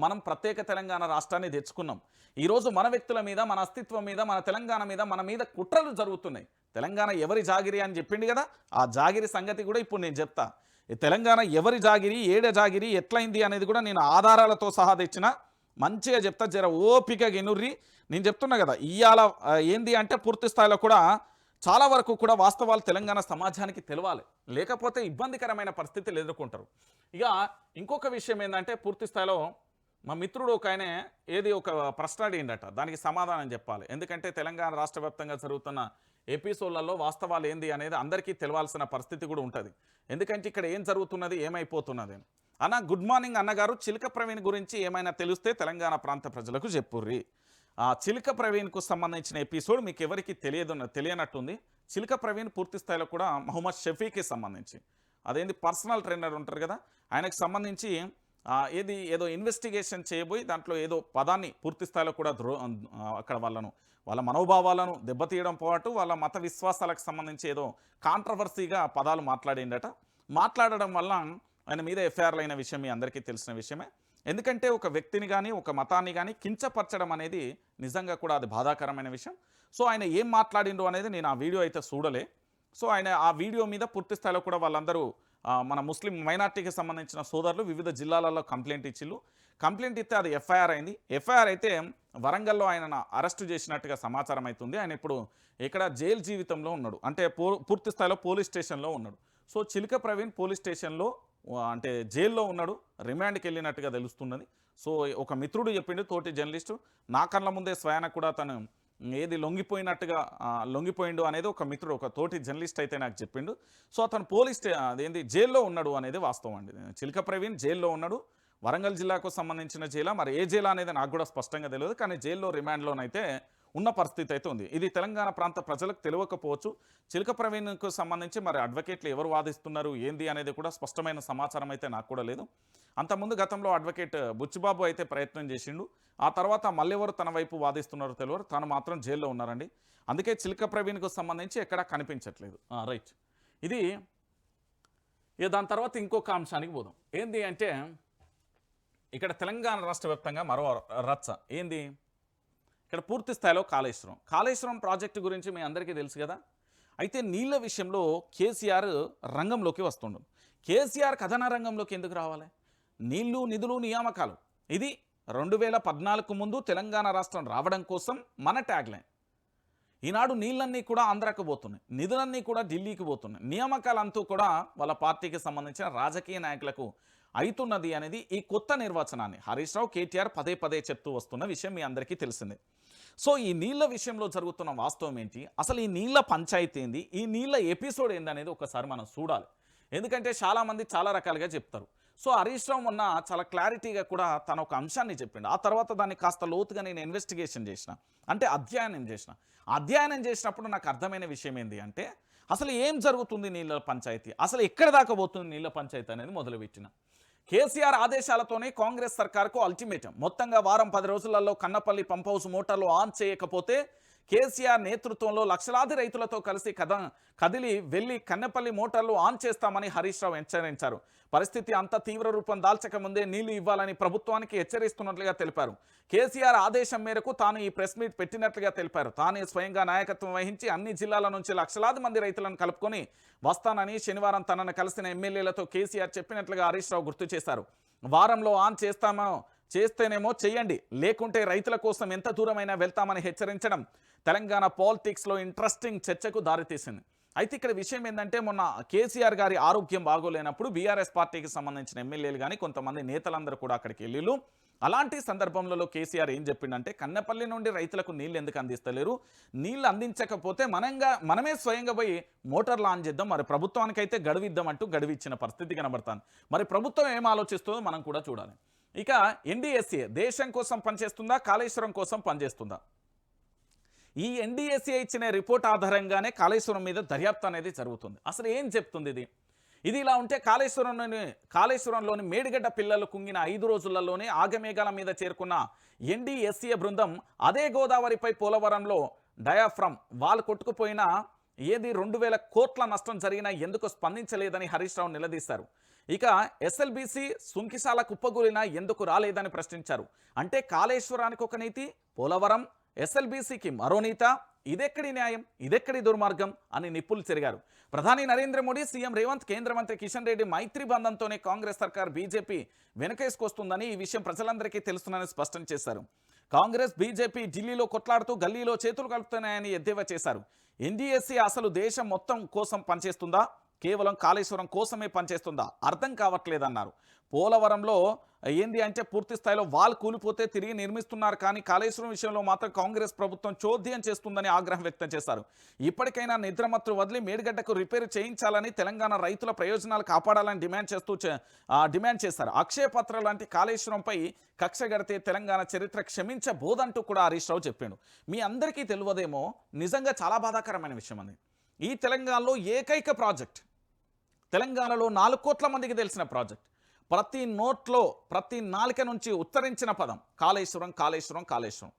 A: మనం ప్రత్యేక తెలంగాణ రాష్ట్రాన్ని తెచ్చుకున్నాం. ఈరోజు మన వ్యక్తుల మీద, మన అస్తిత్వం మీద, మన తెలంగాణ మీద, మన మీద కుట్రలు జరుగుతున్నాయి. తెలంగాణ ఎవరి జాగిరి అని చెప్పింది కదా, ఆ జాగిరి సంగతి కూడా ఇప్పుడు నేను చెప్తా. ఈ తెలంగాణ ఎవరి జాగిరి, ఏడ జాగిరి, ఎట్లయింది అనేది కూడా నేను ఆధారాలతో సహా తెచ్చిన మంచిగా చెప్తా. జర ఓపిక గినుర్రి. నేను చెప్తున్నా కదా, ఇవాళ ఏంది అంటే పూర్తి స్థాయిలో కూడా చాలా వరకు కూడా వాస్తవాలు తెలంగాణ సమాజానికి తెలవాలి, లేకపోతే ఇబ్బందికరమైన పరిస్థితులు ఎదుర్కొంటారు. ఇక ఇంకొక విషయం ఏంటంటే పూర్తి స్థాయిలో మా మిత్రుడు ఒక ఆయన ఒక ప్రశ్న అడిగిందట, దానికి సమాధానం చెప్పాలి. ఎందుకంటే తెలంగాణ రాష్ట్ర వ్యాప్తంగా జరుగుతున్న ఎపిసోడ్లలో వాస్తవాలు ఏంది అనేది అందరికీ తెలవాల్సిన పరిస్థితి కూడా ఉంటుంది. ఎందుకంటే ఇక్కడ ఏం జరుగుతున్నది, ఏమైపోతున్నది. అన్న గుడ్ మార్నింగ్ అన్నగారు, చిలక ప్రవీణ్ గురించి ఏమైనా తెలిస్తే తెలంగాణ ప్రాంత ప్రజలకు చెప్పుర్రి. ఆ చిలక ప్రవీణ్కు సంబంధించిన ఎపిసోడ్ మీకు ఎవరికి తెలియనట్టుంది. చిలక ప్రవీణ్ పూర్తి స్థాయిలో కూడా మహమ్మద్ షఫీకి సంబంధించి పర్సనల్ ట్రైనర్ ఉంటారు కదా, ఆయనకు సంబంధించి ఏదో ఇన్వెస్టిగేషన్ చేయబోయి దాంట్లో ఏదో పదాన్ని పూర్తి స్థాయిలో కూడా అక్కడ వాళ్ళ మనోభావాలను దెబ్బతీయడం పాటు వాళ్ళ మత విశ్వాసాలకు సంబంధించి ఏదో కాంట్రవర్సీగా పదాలు మాట్లాడడం వల్ల ఆయన మీద ఎఫ్ఐఆర్లు అయిన విషయం మీ అందరికీ తెలిసిన విషయమే. ఎందుకంటే ఒక వ్యక్తిని కానీ ఒక మతాన్ని కానీ కించపరచడం అనేది నిజంగా కూడా అది బాధాకరమైన విషయం. సో ఆయన ఏం మాట్లాడిండ్రు అనేది నేను ఆ వీడియో అయితే చూడలే. సో ఆయన ఆ వీడియో మీద పూర్తి స్థాయిలో కూడా వాళ్ళందరూ మన ముస్లిం మైనార్టీకి సంబంధించిన సోదరులు వివిధ జిల్లాలలో కంప్లైంట్ ఇచ్చిళ్ళు. కంప్లైంట్ ఇస్తే అది ఎఫ్ఐఆర్ అయింది. ఎఫ్ఐఆర్ అయితే వరంగల్లో ఆయన అరెస్టు చేసినట్టుగా సమాచారం అవుతుంది. ఆయన ఇప్పుడు ఇక్కడ జైలు జీవితంలో ఉన్నాడు, అంటే పూర్తి స్థాయిలో పోలీస్ స్టేషన్లో ఉన్నాడు. సో చిలక ప్రవీణ్ పోలీస్ స్టేషన్లో అంటే జైల్లో ఉన్నాడు, రిమాండ్కి వెళ్ళినట్టుగా తెలుస్తున్నది. సో ఒక మిత్రుడు చెప్పిండు, తోటి జర్నలిస్టు, నా కళ్ళ ముందే స్వయాన కూడా తను లొంగిపోయిండు అనేది ఒక మిత్రుడు, ఒక తోటి జర్నలిస్ట్ అయితే నాకు చెప్పిండు. సో అతను జైల్లో ఉన్నాడు అనేది వాస్తవం అండి. చిలక ప్రవీణ్ జైల్లో ఉన్నాడు, వరంగల్ జిల్లాకు సంబంధించిన జైలా, మరి ఏ జైలు అనేది నాకు కూడా స్పష్టంగా తెలియదు, కానీ జైల్లో రిమాండ్లోనైతే ఉన్న పరిస్థితి అయితే ఉంది. ఇది తెలంగాణ ప్రాంత ప్రజలకు తెలియకపోవచ్చు. చిలక ప్రవీణ్కు సంబంధించి మరి అడ్వకేట్లు ఎవరు వాదిస్తున్నారు ఏంది అనేది కూడా స్పష్టమైన సమాచారం అయితే నాకు కూడా లేదు. అంతకుముందు గతంలో అడ్వకేట్ బుచ్చిబాబు అయితే ప్రయత్నం చేసిండు. ఆ తర్వాత మళ్ళెవరు తన వైపు వాదిస్తున్నారో తెలియరు. తను మాత్రం జైల్లో ఉన్నారండి. అందుకే చిలక ప్రవీణ్కు సంబంధించి ఎక్కడా కనిపించట్లేదు. రైట్. ఇది ఇక దాని తర్వాత ఇంకొక అంశానికి పోదాం. ఏంది అంటే ఇక్కడ తెలంగాణ రాష్ట్ర వ్యాప్తంగా మరో రచ్చ ఏంది, ఇక్కడ పూర్తి స్థాయిలో కాళేశ్వరం ప్రాజెక్టు గురించి మీ అందరికీ తెలుసు కదా. అయితే నీళ్ళ విషయంలో కేసీఆర్ రంగంలోకి వస్తుండు. కేసీఆర్ కథన రంగంలోకి ఎందుకు రావాలి? నీళ్లు నిధులు నియామకాలు ఇది 2014 ముందు తెలంగాణ రాష్ట్రం రావడం కోసం మన ట్యాగ్లైన్. ఈనాడు నీళ్ళన్నీ కూడా ఆంధ్రాకు పోతున్నాయి, నిధులన్నీ కూడా ఢిల్లీకి పోతున్నాయి, నియామకాలంతా కూడా వాళ్ళ పార్టీకి సంబంధించిన రాజకీయ నాయకులకు అవుతున్నది అనేది ఈ కొత్త నిర్వచనాన్ని హరీష్ రావు కేటీఆర్ పదే పదే చెప్తూ వస్తున్న విషయం మీ అందరికీ తెలిసిందే. సో ఈ నీళ్ళ విషయంలో జరుగుతున్న వాస్తవం ఏంటి, అసలు ఈ నీళ్ళ పంచాయతీ ఏంది, ఈ నీళ్ళ ఎపిసోడ్ ఏందనేది ఒకసారి మనం చూడాలి. ఎందుకంటే చాలామంది చాలా రకాలుగా చెప్తారు. సో హరీష్ రావు మొన్న చాలా క్లారిటీగా కూడా తన ఒక అంశాన్ని చెప్పిండు. ఆ తర్వాత దాన్ని కాస్త లోతుగా నేను ఇన్వెస్టిగేషన్ చేసిన, అంటే అధ్యయనం చేసినప్పుడు నాకు అర్థమైన విషయం ఏంటి అంటే అసలు ఏం జరుగుతుంది నీళ్ళ పంచాయతీ, అసలు ఎక్కడ దాకా పోతుంది నీళ్ళ పంచాయతీ అనేది మొదలుపెట్టిన. కేసీఆర్ ఆదేశాలతోనే కాంగ్రెస్ సర్కార్కు అల్టిమేటం. మొత్తంగా వారం 10 రోజులలో కన్నపల్లి పంప్ హౌస్ మోటార్లు ఆన్ చేయకపోతే కేసీఆర్ నేతృత్వంలో లక్షలాది రైతులతో కలిసి కదిలి వెళ్లి కన్నపల్లి మోటార్లు ఆన్ చేస్తామని హరీష్ రావు హెచ్చరించారు. పరిస్థితి అంత తీవ్ర రూపం దాల్చక ముందే నీళ్లు ఇవ్వాలని ప్రభుత్వానికి హెచ్చరిస్తున్నట్లుగా తెలిపారు. కేసీఆర్ ఆదేశం మేరకు తాను ఈ ప్రెస్ మీట్ పెట్టినట్లుగా తెలిపారు. తానే స్వయంగా నాయకత్వం వహించి అన్ని జిల్లాల నుంచి లక్షలాది మంది రైతులను కలుపుకొని వస్తానని శనివారం తనను కలిసిన ఎమ్మెల్యేలతో కేసీఆర్ చెప్పినట్లుగా హరీష్ రావు గుర్తు చేశారు. వారంలో ఆన్ చేస్తేనేమో చెయ్యండి, లేకుంటే రైతుల కోసం ఎంత దూరమైనా వెళ్తామని హెచ్చరించడం తెలంగాణ పాలిటిక్స్లో ఇంట్రెస్టింగ్ చర్చకు దారితీసింది. అయితే ఇక్కడ విషయం ఏంటంటే మొన్న కేసీఆర్ గారి ఆరోగ్యం బాగోలేనప్పుడు బీఆర్ఎస్ పార్టీకి సంబంధించిన ఎమ్మెల్యేలు కానీ కొంతమంది నేతలందరూ కూడా అక్కడికి వెళ్ళిళ్ళు. అలాంటి సందర్భంలో కేసీఆర్ ఏం చెప్పిండంటే కన్నపల్లి నుండి రైతులకు నీళ్ళు ఎందుకు అందిస్తలేరు, నీళ్ళు అందించకపోతే మనమే స్వయంగా పోయి మోటార్లు ఆన్ చేద్దాం, మరి ప్రభుత్వానికైతే గడువిద్దామంటూ గడువిచ్చిన పరిస్థితి కనబడుతుంది. మరి ప్రభుత్వం ఏం ఆలోచిస్తుందో మనం కూడా చూడాలి. ఇక ఎన్డీఎస్ఏ దేశం కోసం పనిచేస్తుందా, కాళేశ్వరం కోసం పనిచేస్తుందా? ఈ ఎన్డీఎస్ఏ ఇచ్చిన రిపోర్ట్ ఆధారంగానే కాళేశ్వరం మీద దర్యాప్తు అనేది జరుగుతుంది. అసలు ఏం చెప్తుంది ఇది ఇలా ఉంటే కాళేశ్వరంలోని మేడిగడ్డ పిల్లలు కుంగిన 5 రోజులలోనే ఆగమేఘాల మీద చేరుకున్న ఎన్డీఎస్ఏ బృందం అదే గోదావరిపై పోలవరంలో డయాఫ్రమ్ వాల్ కొట్టుకుపోయిన 2,000 కోట్ల నష్టం జరిగినా ఎందుకు స్పందించలేదని హరీష్ రావు నిలదీశారు. ఇక ఎస్ఎల్బీసీ సుంకిశాల కుప్పగూలినా ఎందుకు రాలేదని ప్రశ్నించారు. అంటే కాళేశ్వరానికి ఒక నీతి, పోలవరం ఎస్ఎల్బీసీకి మరో నీత, ఇదెక్కడి న్యాయం, ఇదెక్కడి దుర్మార్గం అని నిప్పులు చెరిగారు. ప్రధాని నరేంద్ర మోడీ, సీఎం రేవంత్, కేంద్ర మంత్రి కిషన్ రెడ్డి మైత్రి బంధంతోనే కాంగ్రెస్ సర్కార్ బీజేపీ వెనకేసుకొస్తుందని, ఈ విషయం ప్రజలందరికీ తెలుస్తుందని స్పష్టం చేశారు. కాంగ్రెస్ బీజేపీ ఢిల్లీలో కొట్లాడుతూ గల్లీలో చేతులు కలుపుతున్నాయని ఎద్దేవా చేశారు. ఎన్డీఎస్సీ అసలు దేశం మొత్తం కోసం పనిచేస్తుందా, కేవలం కాళేశ్వరం కోసమే పనిచేస్తుందా అర్థం కావట్లేదన్నారు. పోలవరంలో ఏంది అంటే పూర్తి స్థాయిలో వాల్ కూలిపోతే తిరిగి నిర్మిస్తున్నారు, కానీ కాళేశ్వరం విషయంలో మాత్రం కాంగ్రెస్ ప్రభుత్వం చోద్యం చేస్తుందని ఆగ్రహం వ్యక్తం చేశారు. ఇప్పటికైనా నిద్రమత్తు వదిలి మేడిగడ్డకు రిపేర్ చేయించాలని, తెలంగాణ రైతుల ప్రయోజనాలు కాపాడాలని డిమాండ్ చేశారు. అక్షయ పత్ర లాంటి కాళేశ్వరంపై కక్ష గడితే తెలంగాణ చరిత్ర క్షమించబోదంటూ కూడా హరీష్ రావు చెప్పాడు. మీ అందరికీ తెలియదేమో, నిజంగా చాలా బాధాకరమైన విషయం అది. ఈ తెలంగాణలో ఏకైక ప్రాజెక్ట్, తెలంగాణలో 4 కోట్ల మందికి తెలిసిన ప్రాజెక్ట్, ప్రతి నోట్లో ప్రతి నాలిక నుంచి ఉత్తరించిన పదం కాళేశ్వరం కాళేశ్వరం కాళేశ్వరం.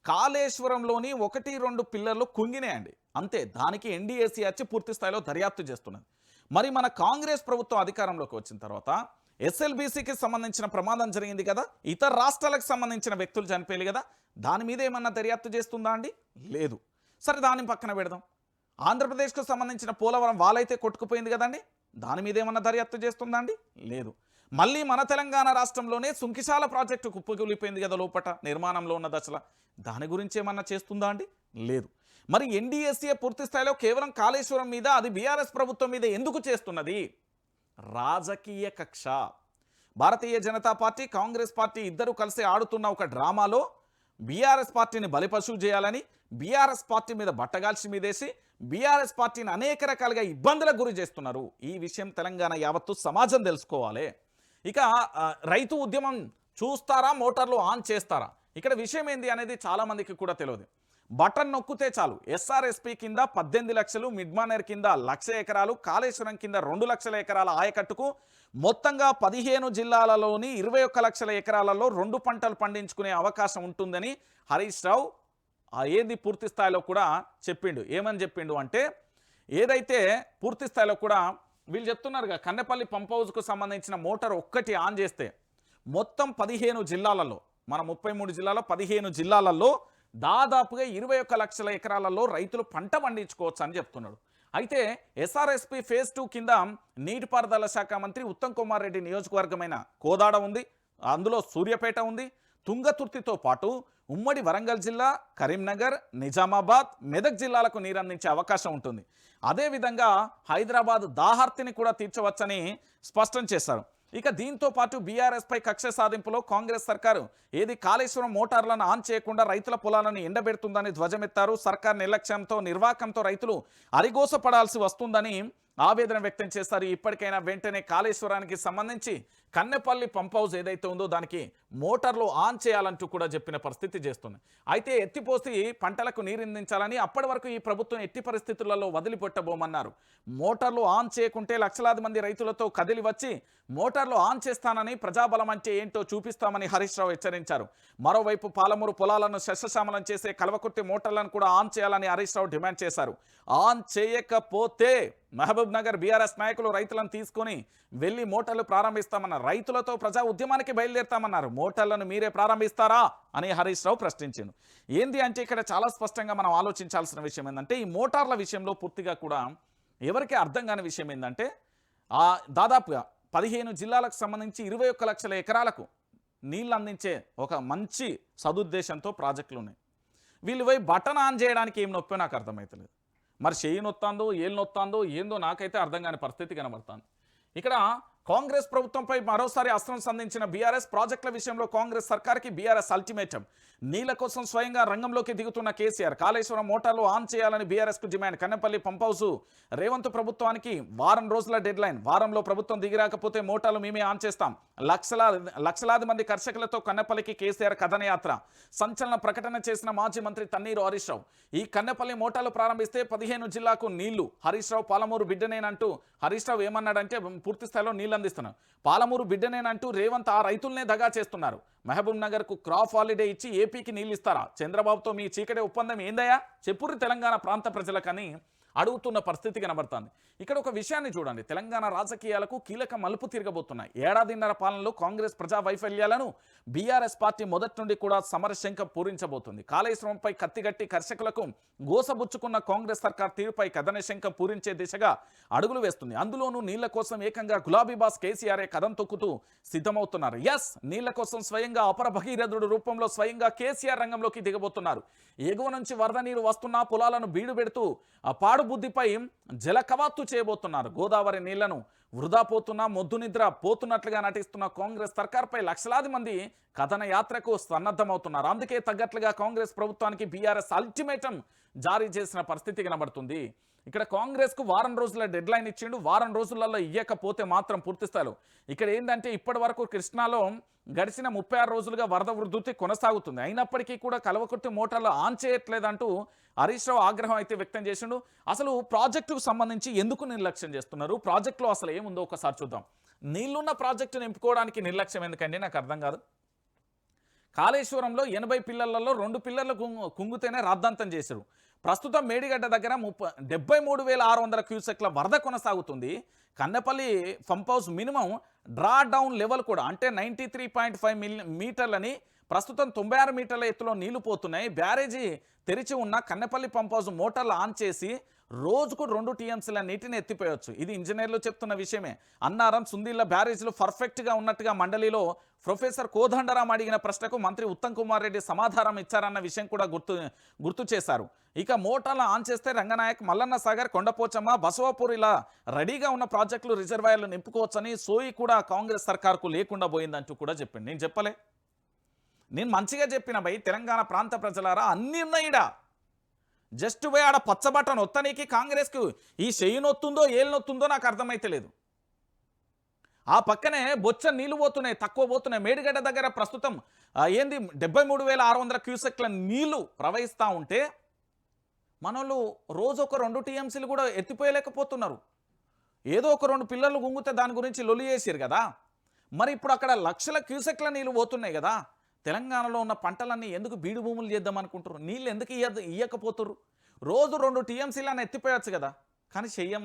A: కాళేశ్వరంలోని 1-2 పిల్లర్లు కుంగినాయండి అంతే. దానికి ఎన్డీఎస్సీ వచ్చి పూర్తి స్థాయిలో దర్యాప్తు చేస్తున్నది. మరి మన కాంగ్రెస్ ప్రభుత్వం అధికారంలోకి వచ్చిన తర్వాత ఎస్ఎల్బీసీకి సంబంధించిన ప్రమాదం జరిగింది కదా, ఇతర రాష్ట్రాలకు సంబంధించిన వ్యక్తులు చనిపోయారు కదా, దాని మీద ఏమన్నా దర్యాప్తు చేస్తుందా అండి? లేదు. సరే దాన్ని పక్కన పెడదాం. ఆంధ్రప్రదేశ్కు సంబంధించిన పోలవరం వాళ్ళైతే కొట్టుకుపోయింది కదండి, దాని మీద ఏమన్నా దర్యాప్తు చేస్తుందా అండి? లేదు. మళ్ళీ మన తెలంగాణ రాష్ట్రంలోనే సుంకిశాల ప్రాజెక్టు కుప్పకూలిపోయింది కదా లోపట నిర్మాణంలో ఉన్న దశలో, దాని గురించి ఏమన్నా చేస్తుందా అండి? లేదు. మరి ఎన్డీఎస్ఏ పూర్తి స్థాయిలో కేవలం కాళేశ్వరం మీద, అది బీఆర్ఎస్ ప్రభుత్వం మీద ఎందుకు చేస్తున్నది? రాజకీయ కక్ష. భారతీయ జనతా పార్టీ, కాంగ్రెస్ పార్టీ ఇద్దరు కలిసి ఆడుతున్న ఒక డ్రామాలో బీఆర్ఎస్ పార్టీని బలిపశువు చేయాలని, బీఆర్ఎస్ పార్టీ మీద బట్టగాల్చి మీదేసి బీఆర్ఎస్ పార్టీని అనేక రకాలుగా ఇబ్బందులకు గురి చేస్తున్నారు. ఈ విషయం తెలంగాణ యావత్తు సమాజం తెలుసుకోవాలి. ఇక రైతు ఉద్యమం చూస్తారా, మోటార్లు ఆన్ చేస్తారా? ఇక్కడ విషయం ఏంది అనేది చాలామందికి కూడా తెలియదు. బటన్ నొక్కితే చాలు ఎస్ఆర్ఎస్పి కింద 18 లక్షలు, మిడ్మానేర్ కింద 1,00,000 ఎకరాలు, కాళేశ్వరం కింద 2 లక్షల ఎకరాల ఆయకట్టుకు మొత్తంగా 15 జిల్లాలలోని 21 లక్షల ఎకరాలలో 2 పంటలు పండించుకునే అవకాశం ఉంటుందని హరీష్ రావు ఏది పూర్తి స్థాయిలో కూడా చెప్పిండు. ఏమని చెప్పిండు అంటే, ఏదైతే పూర్తి స్థాయిలో కూడా వీళ్ళు చెప్తున్నారుగా, కన్నెపల్లి పంప్ హౌస్కు సంబంధించిన మోటార్ ఒక్కటి ఆన్ చేస్తే మొత్తం 15 జిల్లాలలో, మన 33 జిల్లాలో 15 జిల్లాలలో దాదాపుగా 21 లక్షల ఎకరాలలో రైతులు పంట పండించుకోవచ్చు అని చెప్తున్నాడు. అయితే ఎస్ఆర్ఎస్పి ఫేజ్ 2 కింద నీటిపారుదల శాఖ మంత్రి ఉత్తమ్ కుమార్ రెడ్డి నియోజకవర్గమైన కోదాడ ఉంది, అందులో సూర్యాపేట ఉంది, తుంగతుర్తితో పాటు ఉమ్మడి వరంగల్ జిల్లా, కరీంనగర్, నిజామాబాద్, మెదక్ జిల్లాలకు నీరందించే అవకాశం ఉంటుంది. అదేవిధంగా హైదరాబాద్ దాహార్తిని కూడా తీర్చవచ్చని స్పష్టం చేశారు. ఇక దీంతో పాటు బీఆర్ఎస్పై కక్ష సాధింపులో కాంగ్రెస్ సర్కారు ఏది కాళేశ్వరం మోటార్లను ఆన్ చేయకుండా రైతుల పొలాలను ఎండబెడుతుందని ధ్వజమెత్తారు. సర్కార్ నిర్లక్ష్యంతో, నిర్వాకంతో రైతులు అరిగోసపడాల్సి వస్తుందని ఆవేదన వ్యక్తం చేస్తారు. ఇప్పటికైనా వెంటనే కాళేశ్వరానికి సంబంధించి కన్నెపల్లి పంప్ హౌస్ ఏదైతే ఉందో దానికి మోటార్లు ఆన్ చేయాలంటూ కూడా చెప్పిన పరిస్థితి చేస్తుంది. అయితే ఎత్తిపోసి పంటలకు నీరందించాలని, అప్పటి వరకు ఈ ప్రభుత్వం ఎట్టి పరిస్థితులలో వదిలిపెట్టబోమన్నారు. మోటార్లు ఆన్ చేయకుంటే లక్షలాది మంది రైతులతో కదిలి వచ్చి మోటార్లు ఆన్ చేస్తానని, ప్రజాబలం అంటే ఏంటో చూపిస్తామని హరీష్ రావు హెచ్చరించారు. మరోవైపు పాలమూరు పొలాలను శస్యశ్యామలం చేసే కల్వకుర్తి మోటార్లను కూడా ఆన్ చేయాలని హరీష్ రావు డిమాండ్ చేశారు. ఆన్ చేయకపోతే మహబూబ్ నగర్ బీఆర్ఎస్ నాయకులు రైతులను తీసుకొని వెళ్లి మోటార్లు ప్రారంభిస్తామన్నారు. రైతులతో ప్రజా ఉద్యమానికి బయలుదేరుతామన్నారు. మోటార్లను మీరే ప్రారంభిస్తారా అని హరీష్ రావు ప్రశ్నించారు. ఏంది అంటే ఇక్కడ చాలా స్పష్టంగా మనం ఆలోచించాల్సిన విషయం ఏంటంటే, ఈ మోటార్ల విషయంలో పూర్తిగా కూడా ఎవరికి అర్థం కాని విషయం ఏంటంటే, దాదాపుగా 15 జిల్లాలకు సంబంధించి 21 లక్షల ఎకరాలకు నీళ్ళు అందించే ఒక మంచి సదుద్దేశంతో ప్రాజెక్టులు ఉన్నాయి. వీళ్ళు పోయి బటన్ ఆన్ చేయడానికి ఏం నొప్పో నాకు అర్థమవుతలేదు. మరి చెయ్యి నొత్తాందో, ఏళ్ళు నొత్తాందో ఏందో నాకైతే అర్థం కాని పరిస్థితి కనబడుతుంది. ఇక్కడ కాంగ్రెస్ ప్రభుత్వంపై మరోసారి అస్త్రం సంధించిన బీఆర్ఎస్, ప్రాజెక్టుల విషయంలో కాంగ్రెస్ సర్కార్కి బీఆర్ఎస్ అల్టిమేటం. నీళ్ల కోసం స్వయంగా రంగంలోకి దిగుతున్న కేసీఆర్ కాళేశ్వరం మోటార్లు ఆన్ చేయాలని బీఆర్ఎస్కు demand. Kannepalli pump house Revanth ప్రభుత్వానికి వారం రోజుల డెడ్లైన్. వారంలో ప్రభుత్వం దిగిరాకపోతే మోటార్లు మేమే ఆన్ చేస్తాం. లక్షలాది మంది కర్షకులతో కన్నెపల్లికి కేసీఆర్ కథనయాత్ర. సంచలన ప్రకటన చేసిన మాజీ మంత్రి తన్నీరు హరీష్ రావు. ఈ కన్నెపల్లి మోటార్లు ప్రారంభిస్తే 15 జిల్లాకు నీళ్లు. హరీష్ రావు పాలమూరు బిడ్డనేనంటూ హరీష్ రావు ఏమన్నాడంటే, పూర్తి స్థాయిలో నీళ్ళు అందిస్తున్నారు. పాలమూరు బిడ్డనేనంటూ రేవంత్ ఆ రైతులనే దగా చేస్తున్నారు. మహబూబ్ నగర్ కు క్రాప్ హాలిడే ఇచ్చి ఏపీకి నీళ్ళు ఇస్తారా? చంద్రబాబుతో మీ చీకటి ఒప్పందం ఏందయ్యా చెప్పుర్రి తెలంగాణ ప్రాంత ప్రజలకని అడుగుతున్న పరిస్థితి కనబడుతుంది. ఇక్కడ ఒక విషయాన్ని చూడండి, తెలంగాణ రాజకీయాలకు కీలక మలుపు తిరగబోతున్నాయి. ఏడాదిన్నర పాలనలో కాంగ్రెస్ ప్రజా వైఫల్యాలను బీఆర్ఎస్ పార్టీ మొదటి నుండి కూడా సమరశంఖ పూరించబోతుంది. కాళేశ్వరంపై కత్తిగట్టి కర్షకులకు గోసబుచ్చుకున్న కాంగ్రెస్ సర్కార్ తీరుపై కథనశంఖ పూరించే దిశగా అడుగులు వేస్తుంది. అందులోనూ నీళ్ల కోసం ఏకంగా గులాబీ బాస్ కేసీఆర్ కథం తొక్కుతూ సిద్ధమవుతున్నారు. ఎస్, నీళ్ల కోసం స్వయంగా అపర భగీరథుడు రూపంలో స్వయంగా కేసీఆర్ రంగంలోకి దిగబోతున్నారు. ఎగువ నుంచి వరద నీరు వస్తున్నా పొలాలను బీడు పెడుతూ ఆ పాడు బుద్ధిపై జలకవాత్తు చేయబోతున్నారు. గోదావరి నీళ్లను వృధా పోతున్నా, మొద్దు నిద్ర పోతున్నట్లుగా నటిస్తున్న కాంగ్రెస్ సర్కార్పై లక్షలాది మంది కథన యాత్రకు సన్నద్ధమవుతున్నారు. అందుకే తగ్గట్లుగా కాంగ్రెస్ ప్రభుత్వానికి బీఆర్ఎస్ అల్టిమేటం జారీ చేసిన పరిస్థితి కనబడుతుంది. ఇక్కడ కాంగ్రెస్కు వారం రోజుల డెడ్లైన్ ఇచ్చిండు. వారం రోజులలో ఇయ్యకపోతే మాత్రం పూర్తిస్థాయిలో ఇక్కడ ఏంటంటే, ఇప్పటి వరకు కృష్ణాలో గడిచిన 36 రోజులుగా వరద ఉధృతి కొనసాగుతుంది. అయినప్పటికీ కూడా కల్వకుర్తి మోటార్లు ఆన్ చేయట్లేదంటూ హరీష్ రావు ఆగ్రహం అయితే వ్యక్తం చేసిండు. అసలు ప్రాజెక్టుకు సంబంధించి ఎందుకు నిర్లక్ష్యం చేస్తున్నారు? ప్రాజెక్టులో అసలు ఏముందో ఒకసారి చూద్దాం. నీళ్లున్న ప్రాజెక్టును నింపుకోవడానికి నిర్లక్ష్యం ఎందుకండి నాకు అర్థం కాదు. కాళేశ్వరంలో 80 పిల్లర్లలో 2 పిల్లర్లు కుంగితేనే రాద్ధాంతం చేశారు. ప్రస్తుతం మేడిగడ్డ దగ్గర 73,600 క్యూసెక్ల వరద కొనసాగుతుంది. Kannepalli pump house minimum draw down level కూడా అంటే 93.5 మీటర్లని, ప్రస్తుతం 96 మీటర్ల ఎత్తులో నీళ్లు పోతున్నాయి. బ్యారేజీ తెరిచి ఉన్న కన్నెపల్లి పంప్ హౌస్ మోటార్లు ఆన్ చేసి రోజుకు 2 టీఎంసీల నీటిని ఎత్తిపోయవచ్చు. ఇది ఇంజనీర్లు చెప్తున్న విషయమే. అన్నారం, సుందీళ్ల బ్యారేజీలు పర్ఫెక్ట్గా ఉన్నట్టుగా మండలిలో ప్రొఫెసర్ కోదండరాం అడిగిన ప్రశ్నకు మంత్రి ఉత్తమ్ కుమార్ రెడ్డి సమాధానం ఇచ్చారన్న విషయం కూడా గుర్తు చేశారు. ఇక మోటార్లు ఆన్ చేస్తే రంగనాయక్, మల్లన్న సాగర్, కొండపోచమ్మ, బసవాపూర్ ఇలా రెడీగా ఉన్న ప్రాజెక్టులు రిజర్వాయర్లు నింపుకోవచ్చని సోయి కూడా కాంగ్రెస్ సర్కార్కు లేకుండా పోయిందంటూ కూడా చెప్పింది. నేను చెప్పలే, నేను మంచిగా చెప్పిన భయ్, తెలంగాణ ప్రాంత ప్రజలారా అన్నీ ఉన్నాయిడా. జస్ట్ పోయి ఆడ పచ్చబట్టను ఒత్తనీకి కాంగ్రెస్కు ఈ చెయ్యి నొత్తుందో ఏళ్ళు నొత్తుందో నాకు అర్థమైతే లేదు. ఆ పక్కనే బొచ్చ నీళ్లు పోతున్నాయి, తక్కువ పోతున్నాయి. మేడిగడ్డ దగ్గర ప్రస్తుతం ఏంది 73,600 క్యూసెక్ల నీళ్లు ప్రవహిస్తూ ఉంటే మనోళ్ళు రోజు ఒక 2 టీఎంసీలు కూడా ఎత్తిపోయలేకపోతున్నారు. ఏదో ఒక 2 పిల్లలు గుంగితే దాని గురించి లొల్లి చేసారు కదా. మరి ఇప్పుడు అక్కడ లక్షల క్యూసెక్ల నీళ్ళు పోతున్నాయి కదా. తెలంగాణలో ఉన్న పంటలన్నీ ఎందుకు బీడు భూములు చేద్దాం అనుకుంటారు? నీళ్ళు ఎందుకు ఇయ్యకపోతుర్రు? రోజు 2 టీఎంసీలను ఎత్తిపోయచ్చు కదా. కానీ చెయ్యం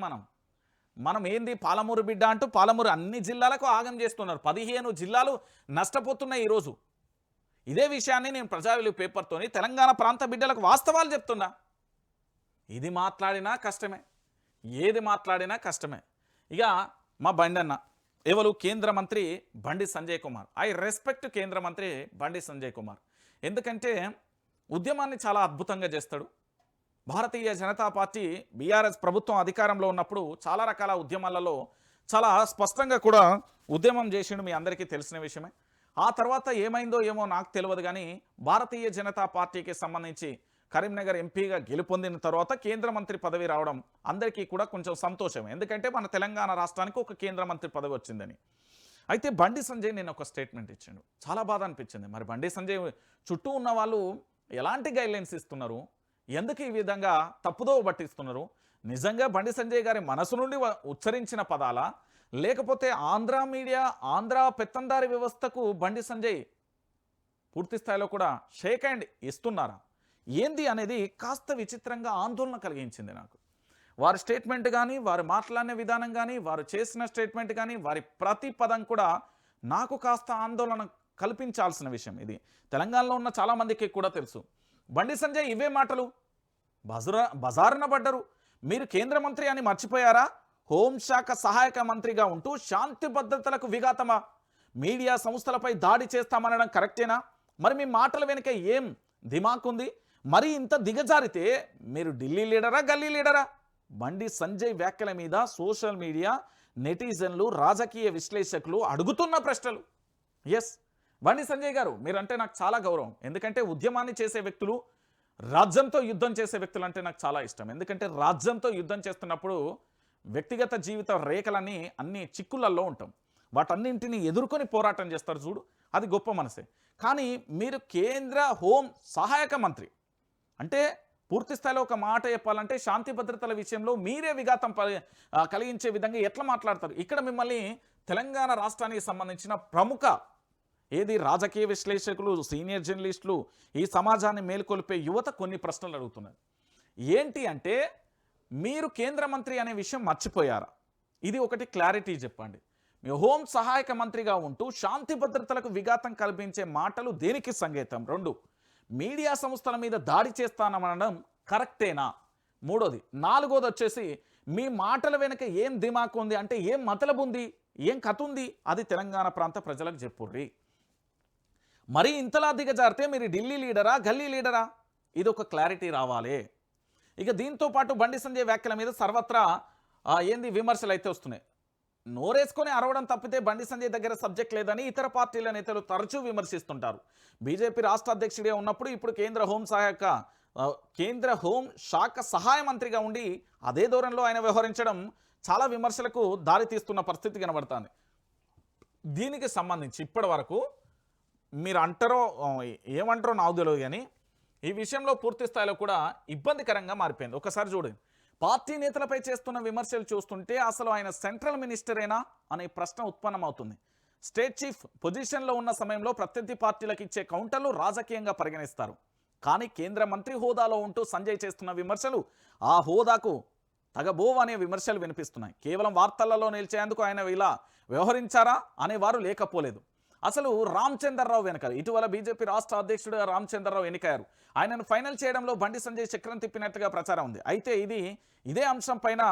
A: మనం ఏంది పాలమూరు బిడ్డ అంటూ పాలమూరు అన్ని జిల్లాలకు ఆగం చేస్తున్నారు. 15 జిల్లాలు నష్టపోతున్నాయి ఈరోజు. ఇదే విషయాన్ని నేను ప్రజావిలువ పేపర్తోని తెలంగాణ ప్రాంత బిడ్డలకు వాస్తవాలు చెప్తున్నా. ఇది మాట్లాడినా కష్టమే, ఏది మాట్లాడినా కష్టమే. ఇక మా బండన్న ఎవరు కేంద్ర మంత్రి బండి సంజయ్ కుమార్. ఐ రెస్పెక్ట్ కేంద్ర మంత్రి బండి సంజయ్ కుమార్. ఎందుకంటే ఉద్యమాన్ని చాలా అద్భుతంగా చేస్తాడు. భారతీయ జనతా పార్టీ బీఆర్ఎస్ ప్రభుత్వం అధికారంలో ఉన్నప్పుడు చాలా రకాల ఉద్యమాలలో చాలా స్పష్టంగా కూడా ఉద్యమం చేసిండు, మీ అందరికీ తెలిసిన విషయమే. ఆ తర్వాత ఏమైందో ఏమో నాకు తెలియదు కానీ భారతీయ జనతా పార్టీకి సంబంధించి కరీంనగర్ ఎంపీగా గెలుపొందిన తర్వాత కేంద్ర మంత్రి పదవి రావడం అందరికీ కూడా కొంచెం సంతోషమే. ఎందుకంటే మన తెలంగాణ రాష్ట్రానికి ఒక కేంద్ర మంత్రి పదవి వచ్చిందని. అయితే బండి సంజయ్ నేను ఒక స్టేట్మెంట్ ఇచ్చాడు, చాలా బాధ అనిపించింది. మరి బండి సంజయ్ చుట్టూ ఉన్న వాళ్ళు ఎలాంటి గైడ్లైన్స్ ఇస్తున్నారు, ఎందుకు ఈ విధంగా తప్పుదోవ పట్టిస్తున్నారు? నిజంగా బండి సంజయ్ గారి మనసు నుండి ఉచ్చరించిన పదాలా, లేకపోతే ఆంధ్ర మీడియా ఆంధ్ర పెత్తందారి వ్యవస్థకు బండి సంజయ్ పూర్తి స్థాయిలో కూడా షేక్ హ్యాండ్ ఇస్తున్నారా, ఏంది అనేది కాస్త విచిత్రంగా ఆందోళన కలిగించింది నాకు. వారి స్టేట్మెంట్ కానీ, వారు మాట్లాడిన విధానం కానీ, వారు చేసిన స్టేట్మెంట్ కానీ, వారి ప్రతి పదం కూడా నాకు కాస్త ఆందోళన కల్పించాల్సిన విషయం. ఇది తెలంగాణలో ఉన్న చాలామందికి కూడా తెలుసు. బండి సంజయ్ ఇవే మాటలు బజారున పడ్డరు. మీరు కేంద్ర మంత్రి అని మర్చిపోయారా? హోంశాఖ సహాయక మంత్రిగా ఉంటూ శాంతి భద్రతలకు విఘాతమా? మీడియా సంస్థలపై దాడి చేస్తామనడం కరెక్టేనా? మరి మీ మాటల వెనుక ఏం దిమాకుంది? మరి ఇంత దిగజారితే మీరు ఢిల్లీ లీడరా, గల్లీ లీడరా? బండి సంజయ్ వ్యాఖ్యల మీద సోషల్ మీడియా, నెటిజన్లు, రాజకీయ విశ్లేషకులు అడుగుతున్న ప్రశ్నలు. ఎస్, బండి సంజయ్ గారు మీరంటే నాకు చాలా గౌరవం. ఎందుకంటే ఉద్యమాన్ని చేసే వ్యక్తులు, రాజ్యంతో యుద్ధం చేసే వ్యక్తులు అంటే నాకు చాలా ఇష్టం. ఎందుకంటే రాజ్యంతో యుద్ధం చేస్తున్నప్పుడు వ్యక్తిగత జీవిత రేఖలన్నీ అన్ని చిక్కులలో ఉంటాం. వాటన్నింటినీ ఎదుర్కొని పోరాటం చేస్తారు చూడు, అది గొప్ప మనసే. కానీ మీరు కేంద్ర హోం సహాయక మంత్రి అంటే పూర్తి స్థాయిలో ఒక మాట చెప్పాలంటే శాంతి భద్రతల విషయంలో మీరే విఘాతం కలిగించే విధంగా ఎట్లా మాట్లాడతారు? ఇక్కడ మిమ్మల్ని తెలంగాణ రాష్ట్రానికి సంబంధించిన ప్రముఖ రాజకీయ విశ్లేషకులు, సీనియర్ జర్నలిస్టులు, ఈ సమాజాన్ని మేల్కొల్పే యువత కొన్ని ప్రశ్నలు అడుగుతున్నారు. ఏంటి అంటే మీరు కేంద్ర మంత్రి అనే విషయం మర్చిపోయారా? ఇది ఒకటి క్లారిటీ చెప్పండి. మీ హోం సహాయక మంత్రిగా ఉంటూ శాంతి భద్రతలకు విఘాతం కల్పించే మాటలు దేనికి సంకేతం? 2, మీడియా సంస్థల మీద దాడి చేస్తానమనడం కరెక్టేనా? 3, 4 వచ్చేసి మీ మాటల వెనుక ఏం దిమాకు ఉంది, అంటే ఏం మతలబు ఉంది, ఏం కథ ఉంది, అది తెలంగాణ ప్రాంత ప్రజలకు చెప్పుర్రి. మరి ఇంతలా దిగజారితే మీరు ఢిల్లీ లీడరా, గల్లీ లీడరా? ఇది ఒక క్లారిటీ రావాలి. ఇక దీంతో పాటు బండి సంజయ్ వ్యాఖ్యల మీద సర్వత్రా విమర్శలు అయితే వస్తున్నాయి. నోరేసుకొని అరవడం తప్పితే బండి సంజయ్ దగ్గర సబ్జెక్ట్ లేదని ఇతర పార్టీల నేతలు తరచూ విమర్శిస్తుంటారు. బీజేపీ రాష్ట్ర అధ్యక్షుడిగా ఉన్నప్పుడు ఇప్పుడు కేంద్ర హోం శాఖ సహాయ మంత్రిగా ఉండి అదే ధోరణిలో ఆయన వ్యవహరించడం చాలా విమర్శలకు దారితీస్తున్న పరిస్థితి కనబడుతుంది. దీనికి సంబంధించి ఇప్పటి వరకు మీరు ఏమంటారో నాకు తెలియదు కానీ ఈ విషయంలో పూర్తి స్థాయిలో కూడా ఇబ్బందికరంగా మారిపోయింది. ఒకసారి చూడండి, పార్టీ నేతలపై చేస్తున్న విమర్శలు చూస్తుంటే అసలు ఆయన సెంట్రల్ మినిస్టరేనా అనే ప్రశ్న ఉత్పన్నమవుతుంది. స్టేట్ చీఫ్ పొజిషన్లో ఉన్న సమయంలో ప్రత్యర్థి పార్టీలకు ఇచ్చే కౌంటర్లు రాజకీయంగా పరిగణిస్తారు. కానీ కేంద్ర మంత్రి హోదాలో ఉంటూ సంజయ్ చేస్తున్న విమర్శలు ఆ హోదాకు తగబోవ్ అనే విమర్శలు వినిపిస్తున్నాయి. కేవలం వార్తలలో నిలిచేందుకు ఆయన ఇలా వ్యవహరించారా అనేవారు లేకపోలేదు. అసలు రామచంద్రరావు వెనకాల ఇటీవల బీజేపీ రాష్ట్ర అధ్యక్షుడు రామచంద్రరావు ఎన్నికయ్యారు. ఆయనను ఫైనల్ చేయడంలో బండి సంజయ్ చక్రం తిప్పినట్టుగా ప్రచారం ఉంది. అయితే ఇదే అంశం పైన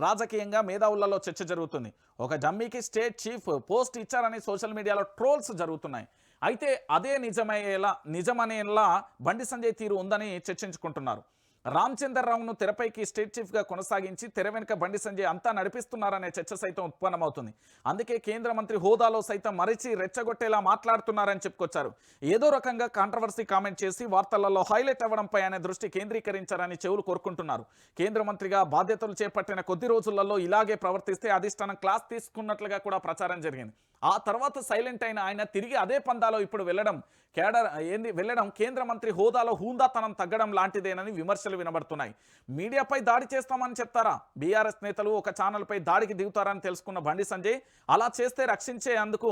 A: రాజకీయంగా మేధావులలో చర్చ జరుగుతుంది. ఒక జమ్మీకి స్టేట్ చీఫ్ పోస్ట్ ఇచ్చారని సోషల్ మీడియాలో ట్రోల్స్ జరుగుతున్నాయి. అయితే అదే నిజమనేలా బండి సంజయ్ తీరు ఉందని చర్చించుకుంటున్నారు. రామచంద్రరావును తెరపైకి స్టేట్ చీఫ్గా కొనసాగించి తెర వెనుక బండి సంజయ్ అంతా నడిపిస్తున్నారనే చర్చ సైతం ఉత్పన్నమవుతుంది. అందుకే కేంద్ర మంత్రి హోదాలో సైతం మరిచి రెచ్చగొట్టేలా మాట్లాడుతున్నారని చెప్పుకొచ్చారు. ఏదో రకంగా కాంట్రవర్సీ కామెంట్ చేసి వార్తలలో హైలైట్ అవ్వడంపై ఆయన దృష్టి కేంద్రీకరించారని చెవులు కోరుకుంటున్నారు. కేంద్ర మంత్రిగా బాధ్యతలు చేపట్టిన కొద్ది రోజులలో ఇలాగే ప్రవర్తిస్తే అధిష్టానం క్లాస్ తీసుకున్నట్లుగా కూడా ప్రచారం జరిగింది. ఆ తర్వాత సైలెంట్ అయిన ఆయన తిరిగి అదే పందాలో ఇప్పుడు వెళ్ళడం కేంద్ర మంత్రి హోదాలో హూందాతనం తగ్గడం లాంటిదేనని విమర్శలు వినబడుతున్నాయి. మీడియాపై దాడి చేస్తామని చెప్తారా? బీఆర్ఎస్ నేతలు ఒక ఛానల్పై దాడికి దిగుతారని తెలుసుకున్న బండి సంజయ్ అలా చేస్తే రక్షించేందుకు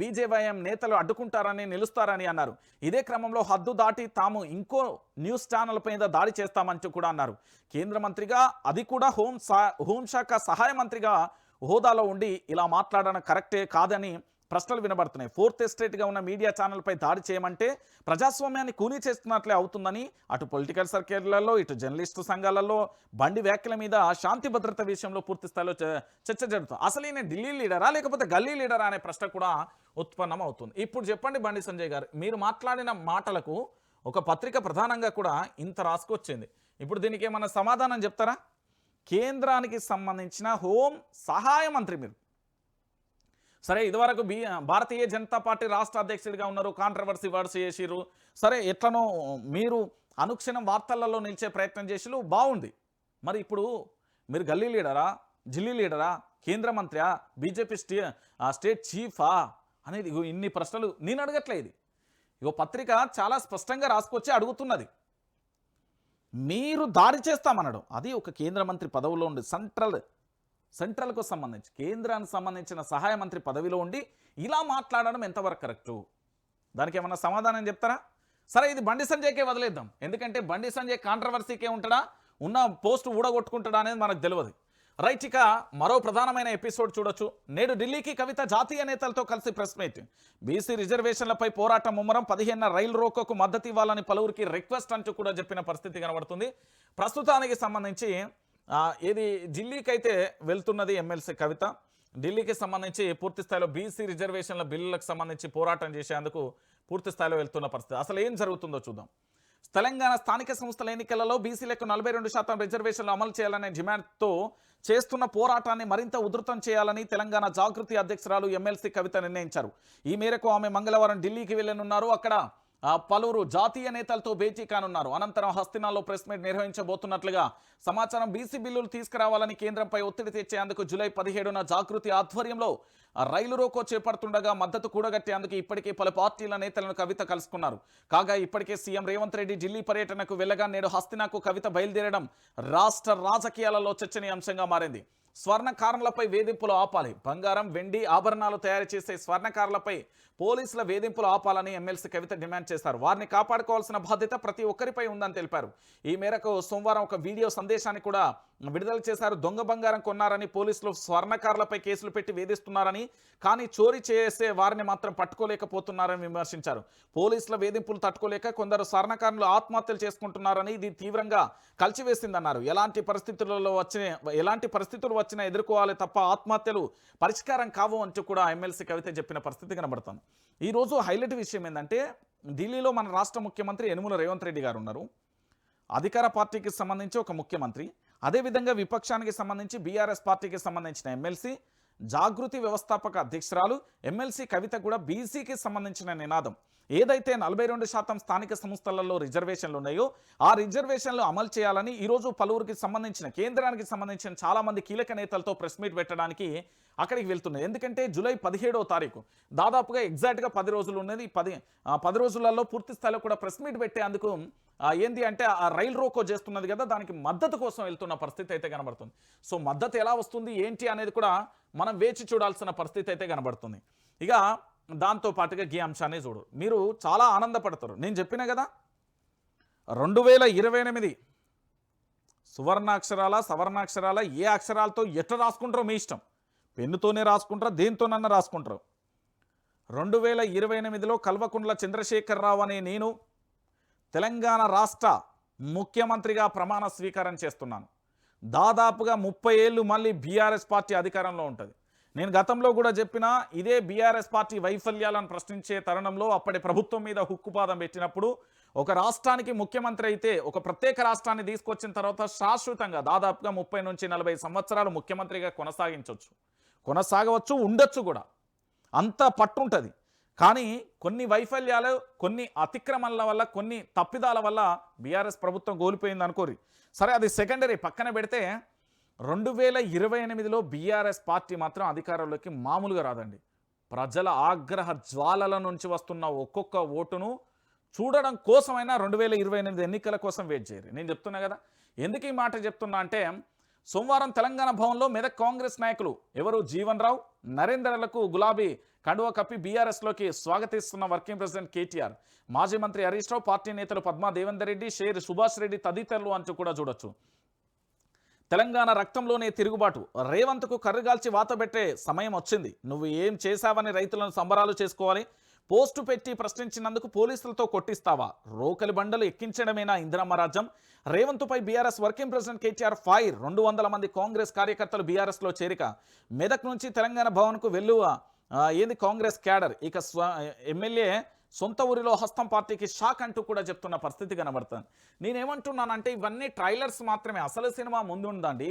A: బీజేవైఎం నేతలు అడ్డుకుంటారని నిలుస్తారని అన్నారు. ఇదే క్రమంలో హద్దు దాటి తాము ఇంకో న్యూస్ ఛానల్ పైన దాడి చేస్తామంటూ కూడా అన్నారు. కేంద్ర మంత్రిగా, అది కూడా హోంశాఖ సహాయ మంత్రిగా హోదాలో ఉండి ఇలా మాట్లాడడం కరెక్టే కాదని ప్రశ్నలు వినబడుతున్నాయి. ఫోర్త్ ఎస్టేట్గా ఉన్న మీడియా ఛానల్పై దాడి చేయమంటే ప్రజాస్వామ్యాన్ని కూనీ చేస్తున్నట్లే అవుతుందని అటు పొలిటికల్ సర్కిళ్లలో ఇటు జర్నలిస్టు సంఘాలలో బండి వ్యాఖ్యల మీద శాంతి భద్రత విషయంలో పూర్తి స్థాయిలో చర్చ జరుగుతుంది. అసలు ఈయన ఢిల్లీ లీడరా లేకపోతే గల్లీ లీడరా అనే ప్రశ్న కూడా ఉత్పన్నం అవుతుంది. ఇప్పుడు చెప్పండి బండి సంజయ్ గారు, మీరు మాట్లాడిన మాటలకు ఒక పత్రిక ప్రధానంగా కూడా ఇంత రాసుకొచ్చింది. ఇప్పుడు దీనికి ఏమన్నా సమాధానం చెప్తారా? కేంద్రానికి సంబంధించిన హోం సహాయ మంత్రి మీరు. సరే, ఇదివరకు భారతీయ జనతా పార్టీ రాష్ట్ర అధ్యక్షుడిగా ఉన్నారు, కాంట్రవర్సీ వర్డ్స్ చేసిరు. సరే, ఎట్లనో మీరు అనుక్షణం వార్తలలో నిలిచే ప్రయత్నం చేసిరు, బాగుంది. మరి ఇప్పుడు మీరు గల్లీ లీడరా, ఢిల్లీ లీడరా, కేంద్ర మంత్రియా, బీజేపీ స్టేట్ చీఫా అనేది ఇన్ని ప్రశ్నలు నేను అడగట్లేదు. ఇగో పత్రిక చాలా స్పష్టంగా రాసుకొచ్చి అడుగుతున్నది. మీరు దాడి చేస్తామన్నాడు, అది ఒక కేంద్ర మంత్రి పదవిలో ఉండి సెంట్రల్కు సంబంధించి కేంద్రానికి సంబంధించిన సహాయ మంత్రి పదవిలో ఉండి ఇలా మాట్లాడడం ఎంతవరకు కరెక్టు? దానికి ఏమన్నా సమాధానం చెప్తారా? సరే, ఇది బండి సంజయ్కే వదిలేద్దాం. ఎందుకంటే బండి సంజయ్ కాంట్రవర్సీకే ఉంటాడా, ఉన్న పోస్ట్ ఊడగొట్టుకుంటాడా అనేది మనకు తెలియదు. రైట్, ఇక మరో ప్రధానమైన ఎపిసోడ్ చూడొచ్చు. నేడు ఢిల్లీకి కవిత జాతీయ నేతలతో కలిసి ప్రెస్ మీట్. బీసీ రిజర్వేషన్లపై పోరాటం ముమ్మరం, 15న రైలు రోకోకు మద్దతు ఇవ్వాలని పలువురికి రిక్వెస్ట్ అంటూ కూడా చెప్పిన పరిస్థితి కనబడుతుంది. ప్రస్తుతానికి సంబంధించి ఢిల్లీకి అయితే వెళ్తున్నది ఎమ్మెల్సీ కవిత. ఢిల్లీకి సంబంధించి పూర్తి స్థాయిలో బీసీ రిజర్వేషన్ల బిల్లులకు సంబంధించి పోరాటం చేసేందుకు పూర్తి స్థాయిలో వెళ్తున్న పరిస్థితి. అసలు ఏం జరుగుతుందో చూద్దాం. తెలంగాణ స్థానిక సంస్థల ఎన్నికలలో బీసీలకు 42% రిజర్వేషన్లు అమలు చేయాలనే డిమాండ్తో చేస్తున్న పోరాటాన్ని మరింత ఉధృతం చేయాలని తెలంగాణ జాగృతి అధ్యక్షురాలు ఎమ్మెల్సీ కవిత నిర్ణయించారు. ఈ మేరకు ఆమె మంగళవారం ఢిల్లీకి వెళ్లనున్నారు. అక్కడ పలువురు జాతీయ నేతలతో భేటీ కానున్నారు. అనంతరం హస్తినాల్లో ప్రెస్ మీట్ నిర్వహించబోతున్నట్లుగా సమాచారం. బీసీ బిల్లులు తీసుకురావాలని కేంద్రంపై ఒత్తిడి తెచ్చేందుకు జూలై 17న జాగృతి ఆధ్వర్యంలో రైలు రోకో చేపడుతుండగా మద్దతు కూడగట్టేందుకు ఇప్పటికే పలు పార్టీల నేతలను కవిత కలుసుకున్నారు. కాగా ఇప్పటికే సీఎం రేవంత్ రెడ్డి ఢిల్లీ పర్యటనకు వెళ్లగా నేడు హస్తినాకు కవిత బయలుదేరడం రాష్ట్ర రాజకీయాలలో చర్చనీయాంశంగా మారింది. స్వర్ణకారులపై వేధింపులు ఆపాలి, బంగారం, వెండి ఆభరణాలు తయారు చేసే స్వర్ణకారులపై పోలీసుల వేధింపులు ఆపాలని ఎమ్మెల్సీ కవిత డిమాండ్ చేశారు. వారిని కాపాడుకోవాల్సిన బాధ్యత ప్రతి ఒక్కరిపై ఉందని తెలిపారు. ఈ మేరకు సోమవారం ఒక వీడియో సందేశాన్ని కూడా విడుదల చేశారు. దొంగ బంగారం కొన్నారని పోలీసులు స్వర్ణకారులపై కేసులు పెట్టి వేధిస్తున్నారని, కానీ చోరీ చేసే వారిని మాత్రం పట్టుకోలేకపోతున్నారని విమర్శించారు. పోలీసుల వేధింపులు తట్టుకోలేక కొందరు స్వర్ణకారులు ఆత్మహత్యలు చేసుకుంటున్నారని ఇది తీవ్రంగా కలిచివేసిందన్నారు. ఎలాంటి పరిస్థితులు వచ్చినా ఎదుర్కోవాలి తప్ప ఆత్మహత్యలు పరిష్కారం కావు అంటూ కూడా ఎమ్మెల్సీ కవిత చెప్పిన పరిస్థితి కనబడుతుంది. ఈరోజు హైలైట్ విషయం ఏంటంటే, ఢిల్లీలో మన రాష్ట్ర ముఖ్యమంత్రి యనుమల రేవంత్ రెడ్డి గారు ఉన్నారు. అధికార పార్టీకి సంబంధించి ఒక ముఖ్యమంత్రి, అదేవిధంగా విపక్షానికి సంబంధించి బీఆర్ఎస్ పార్టీకి సంబంధించిన ఎమ్మెల్సీ, జాగృతి వ్యవస్థాపక అధ్యక్షురాలు ఎమ్మెల్సీ కవిత కూడా బీసీకి సంబంధించిన నినాదం ఏదైతే 42% స్థానిక సంస్థలలో రిజర్వేషన్లు ఉన్నాయో ఆ రిజర్వేషన్లు అమలు చేయాలని ఈరోజు పలువురికి సంబంధించిన కేంద్రానికి సంబంధించిన చాలామంది కీలక నేతలతో ప్రెస్ మీట్ పెట్టడానికి అక్కడికి వెళ్తున్నారు. ఎందుకంటే జూలై 17వ తారీఖు దాదాపుగా ఎగ్జాక్ట్గా 10 రోజులు ఉన్నది. 10 రోజులలో పూర్తి స్థాయిలో కూడా ప్రెస్ మీట్ పెట్టేందుకు ఏంది అంటే ఆ రైలు రోకో చేస్తున్నది కదా, దానికి మద్దతు కోసం వెళ్తున్న పరిస్థితి అయితే కనబడుతుంది. సో మద్దతు ఎలా వస్తుంది ఏంటి అనేది కూడా మనం వేచి చూడాల్సిన పరిస్థితి అయితే కనబడుతుంది. ఇక దాంతో పాటుగా ఈ అంశాన్ని చూడు, మీరు చాలా ఆనందపడతారు. నేను చెప్పిన కదా 2028 సువర్ణాక్షరాల సవర్ణాక్షరాల ఏ అక్షరాలతో ఎట్లా రాసుకుంటారో మీ ఇష్టం, పెన్నుతోనే రాసుకుంటారా దేనితోనన్నా రాసుకుంటారు. 2028లో కల్వకుంట్ల చంద్రశేఖరరావు అనే నేను తెలంగాణ రాష్ట్ర ముఖ్యమంత్రిగా ప్రమాణ స్వీకారం చేస్తున్నాను. దాదాపుగా 30 ఏళ్ళు మళ్ళీ బీఆర్ఎస్ పార్టీ అధికారంలో ఉంటుంది. నేను గతంలో కూడా చెప్పినా ఇదే బీఆర్ఎస్ పార్టీ వైఫల్యాలను ప్రశ్నించే తరుణంలో అప్పటి ప్రభుత్వం మీద హుక్కుపాదం పెట్టినప్పుడు ఒక రాష్ట్రానికి ముఖ్యమంత్రి అయితే ఒక ప్రత్యేక రాష్ట్రాన్ని తీసుకొచ్చిన తర్వాత శాశ్వతంగా దాదాపుగా 30 నుంచి 40 సంవత్సరాలు ముఖ్యమంత్రిగా కొనసాగవచ్చు, ఉండొచ్చు కూడా. అంత పట్టుంటుంది. కానీ కొన్ని వైఫల్యాలు, కొన్ని అతిక్రమణల వల్ల, కొన్ని తప్పిదాల వల్ల బీఆర్ఎస్ ప్రభుత్వం కోల్పోయింది అనుకోరి. సరే, అది సెకండరీ పక్కన పెడితే 2028లో బీఆర్ఎస్ పార్టీ మాత్రం అధికారంలోకి మామూలుగా రాదండి. ప్రజల ఆగ్రహ జ్వాలల నుంచి వస్తున్న ఒక్కొక్క ఓటును చూడడం కోసమైనా 2028 ఎన్నికల కోసం వెయిట్ చేయరు. నేను చెప్తున్నా కదా. ఎందుకు ఈ మాట చెప్తున్నా అంటే, సోమవారం తెలంగాణ భవన్లో మెదక్ కాంగ్రెస్ నాయకులు ఎవరు జీవన్ రావు, నరేందర్లకు గులాబీ కండువా కప్పి బీఆర్ఎస్లోకి స్వాగతిస్తున్న వర్కింగ్ ప్రెసిడెంట్ కేటీఆర్, మాజీ మంత్రి హరీష్ రావు, పార్టీ నేతలు పద్మా దేవేందర్ రెడ్డి, షేర్ సుభాష్ రెడ్డి తదితరులు అంటూ కూడా చూడొచ్చు. తెలంగాణ రక్తంలోనే తిరుగుబాటు, రేవంత్కు కర్రుగాల్చి వాతబెట్టే సమయం వచ్చింది. నువ్వు ఏం చేశావని రైతులను సంబరాలు చేసుకోవాలి. పోస్టు పెట్టి ప్రశ్నించినందుకు పోలీసులతో కొట్టిస్తావా? రోకలి బండలు ఎక్కించడమేనా ఇందిరమ్మ రాజ్యం? రేవంత్పై BRS working president KTR fire. 200 మంది కాంగ్రెస్ కార్యకర్తలు బీఆర్ఎస్లో చేరిక. మెదక్ నుంచి తెలంగాణ భవన్కు వెల్లువ ఏంది కాంగ్రెస్ క్యాడర్. ఇక ఎమ్మెల్యే సొంత ఊరిలో హస్తం పార్టీకి షాక్ అంటూ కూడా చెప్తున్న పరిస్థితి కనబడుతుంది. నేనేమంటున్నానంటే ఇవన్నీ ట్రైలర్స్ మాత్రమే, అసలు సినిమా ముందు ఉందండి.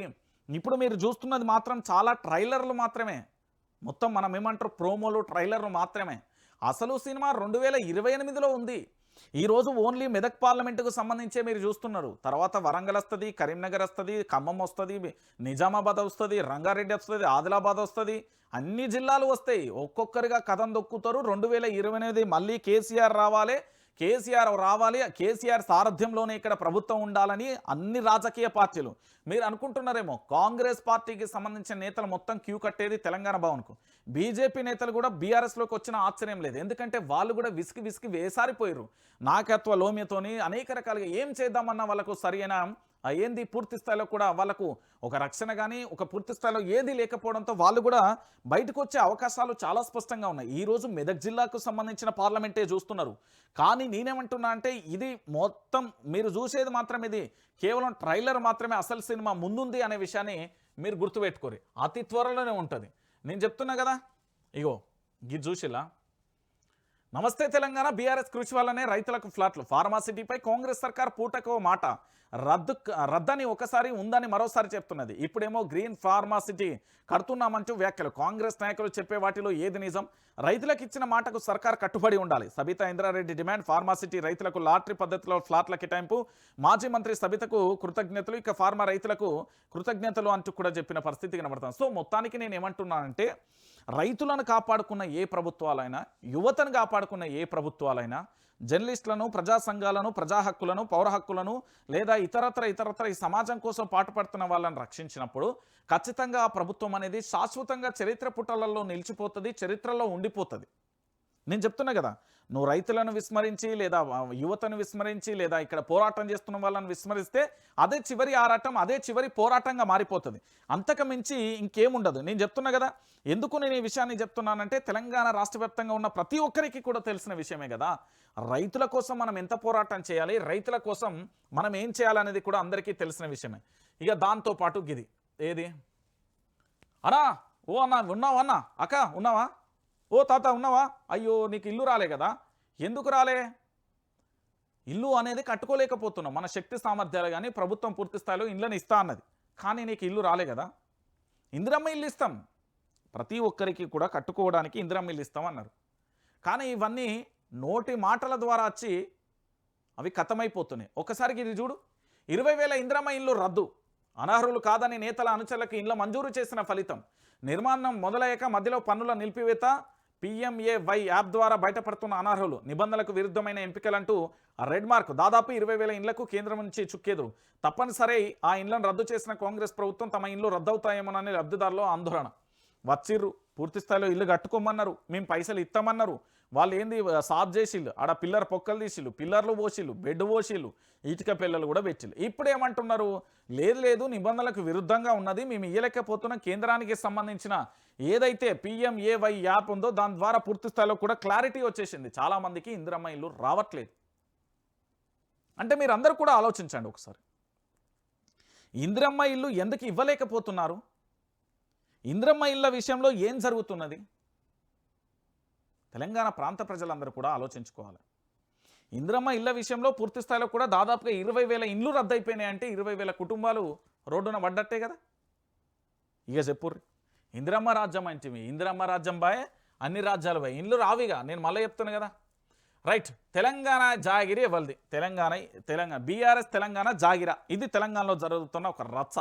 A: ఇప్పుడు మీరు చూస్తున్నది మాత్రం చాలా ట్రైలర్లు మాత్రమే. మొత్తం మనం ఏమంటారు, ప్రోమోలు, ట్రైలర్లు మాత్రమే. అసలు సినిమా 2028లో ఉంది. ఈరోజు ఓన్లీ మెదక్ పార్లమెంటుకు సంబంధించే మీరు చూస్తున్నారు. తర్వాత వరంగల్ వస్తుంది, కరీంనగర్ వస్తుంది, ఖమ్మం వస్తుంది, నిజామాబాద్ వస్తుంది, రంగారెడ్డి వస్తుంది, ఆదిలాబాద్ వస్తుంది, అన్ని జిల్లాలు వస్తాయి. ఒక్కొక్కరిగా కథం దొక్కుతారు. 2028 మళ్ళీ కేసీఆర్ రావాలి, కేసీఆర్ సారథ్యంలోనే ఇక్కడ ప్రభుత్వం ఉండాలని అన్ని రాజకీయ పార్టీలు. మీరు అనుకుంటున్నారేమో కాంగ్రెస్ పార్టీకి సంబంధించిన నేతలు మొత్తం క్యూ కట్టేది తెలంగాణ భవన్కు. బీజేపీ నేతలు కూడా బీఆర్ఎస్లోకి వచ్చిన ఆశ్చర్యం లేదు. ఎందుకంటే వాళ్ళు కూడా విసికి వేసారిపోయారు. నాయకత్వ లోమ్యతోని అనేక రకాలుగా ఏం చేద్దామన్నా వాళ్ళకు సరైన ఏంది పూర్తి స్థాయిలో కూడా వాళ్ళకు ఒక రక్షణ కానీ ఒక పూర్తి స్థాయిలో ఏది లేకపోవడంతో వాళ్ళు కూడా బయటకు వచ్చే అవకాశాలు చాలా స్పష్టంగా ఉన్నాయి. ఈరోజు మెదక్ జిల్లాకు సంబంధించిన పార్లమెంటే చూస్తున్నారు. కానీ నేనేమంటున్నా అంటే ఇది మొత్తం మీరు చూసేది మాత్రం ఇది కేవలం ట్రైలర్ మాత్రమే, అసలు సినిమా ముందుంది అనే విషయాన్ని మీరు గుర్తుపెట్టుకోరు. అతి త్వరలోనే ఉంటుంది. నేను చెప్తున్నా కదా, ఇగో ఇది చూసిలా. నమస్తే తెలంగాణ, బీఆర్ఎస్ కృషి వల్లనే రైతులకు ఫ్లాట్లు. ఫార్మాసిటీపై కాంగ్రెస్ సర్కార్ పూటకో మాట రద్దని ఒకసారి ఉందని మరోసారి చెప్తున్నది. ఇప్పుడేమో గ్రీన్ ఫార్మాసిటీ కడుతున్నామంటూ వ్యాఖ్యలు. కాంగ్రెస్ నాయకులు చెప్పే వాటిలో ఏది నిజం? రైతులకు ఇచ్చిన మాటకు సర్కార్ కట్టుబడి ఉండాలి. సబితా ఇంద్రారెడ్డి డిమాండ్. ఫార్మాసిటీ రైతులకు లాటరీ పద్ధతిలో ఫ్లాట్ల కేటాయింపు. మాజీ మంత్రి సబితకు కృతజ్ఞతలు, ఇక ఫార్మా రైతులకు కృతజ్ఞతలు అంటూ కూడా చెప్పిన పరిస్థితి కనబడుతుంది. సో మొత్తానికి నేను ఏమంటున్నానంటే, రైతులను కాపాడుకున్న ఏ ప్రభుత్వాలైనా, యువతను కాపాడుకున్న ఏ ప్రభుత్వాలైనా, జర్నలిస్టులను, ప్రజా సంఘాలను, ప్రజా హక్కులను, పౌర హక్కులను లేదా ఇతరత్ర ఈ సమాజం కోసం పాటుపడుతున్న వాళ్ళని రక్షించినప్పుడు ఖచ్చితంగా ఆ ప్రభుత్వం అనేది శాశ్వతంగా చరిత్ర పుటలలో నిలిచిపోతుంది, చరిత్రలో ఉండిపోతుంది. నేను చెప్తున్నా కదా, నువ్వు రైతులను విస్మరించి లేదా యువతను విస్మరించి లేదా ఇక్కడ పోరాటం చేస్తున్న వాళ్ళని విస్మరిస్తే అదే చివరి ఆరాటం, అదే చివరి పోరాటంగా మారిపోతుంది. అంతకు మించి ఇంకేముండదు. నేను చెప్తున్నా కదా, ఎందుకు నేను ఈ విషయాన్ని చెప్తున్నానంటే తెలంగాణ రాష్ట్ర వ్యాప్తంగా ఉన్న ప్రతి ఒక్కరికి కూడా తెలిసిన విషయమే కదా. రైతుల కోసం మనం ఎంత పోరాటం చేయాలి, రైతుల కోసం మనం ఏం చేయాలనేది కూడా అందరికీ తెలిసిన విషయమే. ఇక దాంతోపాటు గిది ఏది అన్నా, ఓ అన్నా ఉన్నావా, అన్నా అక్క ఉన్నావా, ఓ తాత ఉన్నావా, అయ్యో నీకు ఇల్లు రాలే కదా. ఎందుకు రాలే? ఇల్లు అనేది కట్టుకోలేకపోతున్నాం. మన శక్తి సామర్థ్యాలు కానీ ప్రభుత్వం పూర్తి స్థాయిలో ఇళ్ళని ఇస్తా అన్నది, కానీ నీకు ఇల్లు రాలే కదా. ఇందిరమ్మ ఇల్లు ఇస్తాం, ప్రతి ఒక్కరికి కూడా కట్టుకోవడానికి ఇందిరమ్మ ఇల్లు ఇస్తాం అన్నారు. కానీ ఇవన్నీ నోటి మాటల ద్వారా వచ్చి అవి ఖతమైపోతున్నాయి. ఒక్కసారికి ఇది చూడు, 20,000 ఇందిరమ్మ ఇల్లు రద్దు. అనర్హులు కాదని నేతల అనుచరులకు ఇళ్ల మంజూరు చేసిన ఫలితం. నిర్మాణం మొదలయ్యాక మధ్యలో పన్నుల నిలిపివేత. PMAY యాప్ ద్వారా బయటపడుతున్న అనర్హులు. నిబంధనలకు విరుద్ధమైన ఎంపికలంటూ రెడ్ మార్క్. దాదాపు 20,000 ఇండ్లకు కేంద్రం నుంచి చుక్కేదురు. తప్పనిసరి ఆ ఇండ్లను రద్దు చేసిన కాంగ్రెస్ ప్రభుత్వం తమ ఇండ్లు రద్దవుతాయేమోనని లబ్ధిదారులు ఆందోళన. వచ్చిర్రు, పూర్తి స్థాయిలో ఇల్లు కట్టుకోమన్నారు, మేము పైసలు ఇస్తామన్నారు. వాళ్ళు ఏంది సాఫ్ చేసిళ్ళు, ఆడ పిల్లర్ పొక్కలు తీసిళ్ళు, పిల్లర్లు పోసిళ్ళు, బెడ్ పోసిళ్ళు, ఇటుక పిల్లలు కూడా పెట్టిళ్ళు. ఇప్పుడు ఏమంటున్నారు, లేదు నిబంధనలకు విరుద్ధంగా ఉన్నది, మేము ఇయ్యలేకపోతున్నాం. కేంద్రానికి సంబంధించిన ఏదైతే PMAY యాప్ ఉందో దాని ద్వారా పూర్తి స్థాయిలో కూడా క్లారిటీ వచ్చేసింది. చాలామందికి ఇందిరమ్మ ఇల్లు రావట్లేదు. అంటే మీరు అందరూ కూడా ఆలోచించండి ఒకసారి, ఇందిరమ్మ ఇల్లు ఎందుకు ఇవ్వలేకపోతున్నారు? ఇందిరమ్మ ఇళ్ళ విషయంలో ఏం జరుగుతున్నది? తెలంగాణ ప్రాంత ప్రజలందరూ కూడా ఆలోచించుకోవాలి. ఇందిరమ్మ ఇళ్ల విషయంలో పూర్తి స్థాయిలో కూడా దాదాపుగా 20,000 ఇండ్లు రద్దయిపోయినాయి అంటే 20,000 కుటుంబాలు రోడ్డున పడ్డట్టే కదా. ఇక చెప్పుర్రి ఇందిరమ్మ రాజ్యం అంటే ఇందిరమ్మ రాజ్యం బాయ్ అన్ని రాజ్యాలు బాయ్ ఇండ్లు రావిగా. నేను మళ్ళీ చెప్తాను కదా. రైట్, తెలంగాణ జాగిరి ఎవరిది? తెలంగాణ బీఆర్ఎస్ తెలంగాణ జాగిరా. ఇది తెలంగాణలో జరుగుతున్న ఒక రచ్చ.